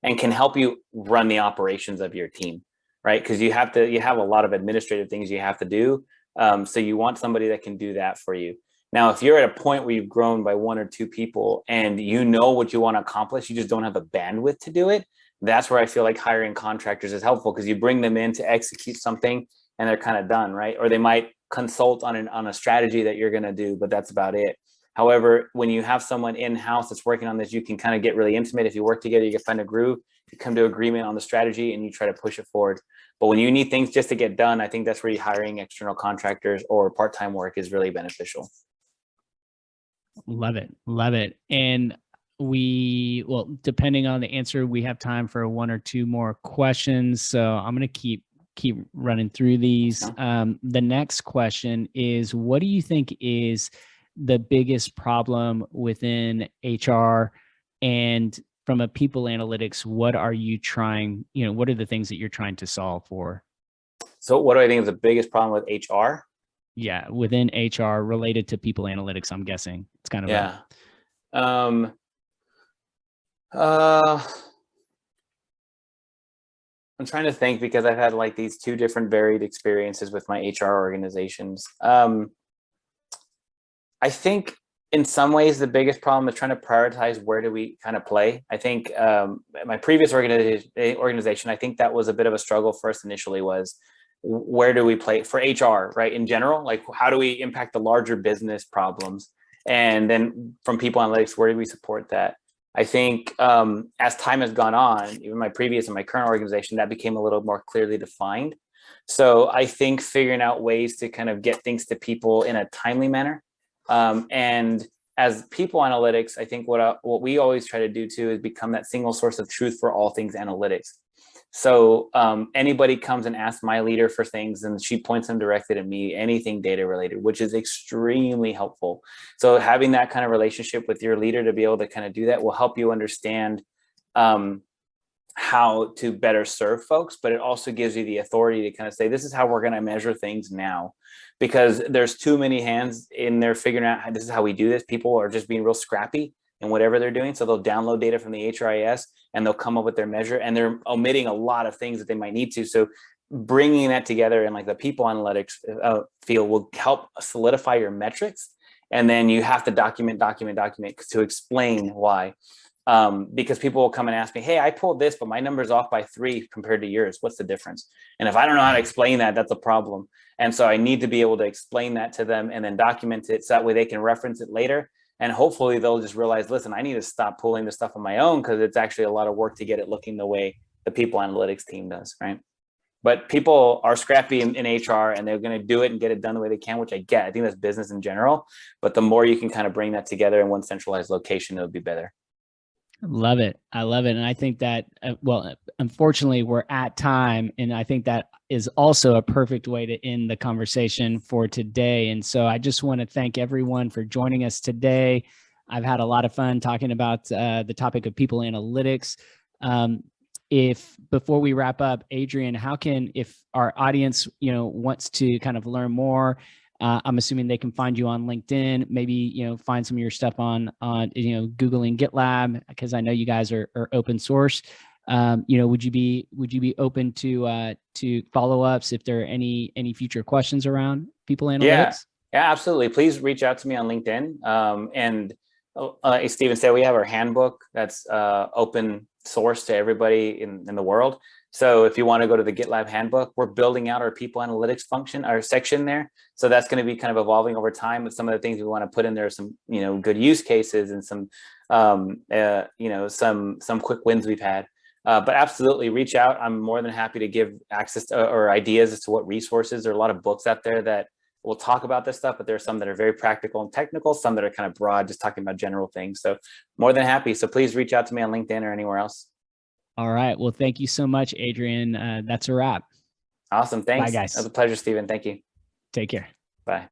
Speaker 2: and can help you run the operations of your team, right? Because you have a lot of administrative things you have to do. So you want somebody that can do that for you. Now, if you're at a point where you've grown by 1 or 2 people and you know what you want to accomplish, you just don't have the bandwidth to do it. That's where I feel like hiring contractors is helpful, because you bring them in to execute something and they're kind of done, right? Or they might consult on a strategy that you're going to do, but that's about it. However, when you have someone in-house that's working on this, you can kind of get really intimate. If you work together, you can find a groove, you come to agreement on the strategy and you try to push it forward. But when you need things just to get done, I think that's where hiring external contractors or part-time work is really beneficial.
Speaker 1: Love it. Love it. And depending on the answer, we have time for 1 or 2 more questions. So I'm going to keep running through these. The next question is, what do you think is the biggest problem within HR? And from a people analytics, what are you trying, what are the things that you're trying to solve for?
Speaker 2: So what do I think is the biggest problem with HR?
Speaker 1: Yeah, within HR related to people analytics, I'm guessing. It's kind of
Speaker 2: I'm trying to think, because I've had like these 2 different varied experiences with my HR organizations. I think in some ways the biggest problem is trying to prioritize where do we kind of play. I think my previous organization, I think that was a bit of a struggle for us initially, was where do we play for HR, right? In general, like how do we impact the larger business problems? And then from people analytics, where do we support that? I think as time has gone on, even my previous and my current organization, that became a little more clearly defined. So I think figuring out ways to kind of get things to people in a timely manner. And as people analytics, I think what we always try to do too is become that single source of truth for all things analytics. So anybody comes and asks my leader for things and she points them directly to me, anything data related, which is extremely helpful. So having that kind of relationship with your leader to be able to kind of do that will help you understand how to better serve folks, but it also gives you the authority to kind of say, this is how we're going to measure things now, because there's too many hands in there figuring out this is how we do this. People are just being real scrappy in whatever they're doing. So they'll download data from the HRIS and they'll come up with their measure, and they're omitting a lot of things that they might need to. So bringing that together in like the people analytics field will help solidify your metrics. And then you have to document to explain why. Because people will come and ask me, hey, I pulled this, but my number's off by 3 compared to yours. What's the difference? And if I don't know how to explain that, that's a problem. And so I need to be able to explain that to them and then document it so that way they can reference it later. And hopefully they'll just realize, listen, I need to stop pulling this stuff on my own, because it's actually a lot of work to get it looking the way the people analytics team does, right? But people are scrappy in HR and they're going to do it and get it done the way they can, which I get. I think that's business in general. But the more you can kind of bring that together in one centralized location, it'll be better.
Speaker 1: Love it. I love it. And I think that, unfortunately, we're at time. And I think that is also a perfect way to end the conversation for today. And so I just want to thank everyone for joining us today. I've had a lot of fun talking about the topic of people analytics. Before we wrap up, Adrian, if our audience, wants to kind of learn more, I'm assuming they can find you on LinkedIn, maybe, find some of your stuff on, Googling GitLab, because I know you guys are open source. Would you be open to follow-ups if there are any future questions around people analytics?
Speaker 2: Yeah, absolutely. Please reach out to me on LinkedIn. And as Steven said, we have our handbook that's open source to everybody in the world. So if you want to go to the GitLab handbook, we're building out our people analytics function, our section there. So that's going to be kind of evolving over time. With some of the things we want to put in there, some good use cases and some some quick wins we've had. But absolutely reach out. I'm more than happy to give access to, or ideas as to what resources. There are a lot of books out there that will talk about this stuff, but there are some that are very practical and technical, some that are kind of broad, just talking about general things. So more than happy. So please reach out to me on LinkedIn or anywhere else.
Speaker 1: All right. Well, thank you so much, Adrian. That's a wrap.
Speaker 2: Awesome. Thanks.
Speaker 1: Bye, guys.
Speaker 2: It was a pleasure, Steven. Thank you.
Speaker 1: Take care.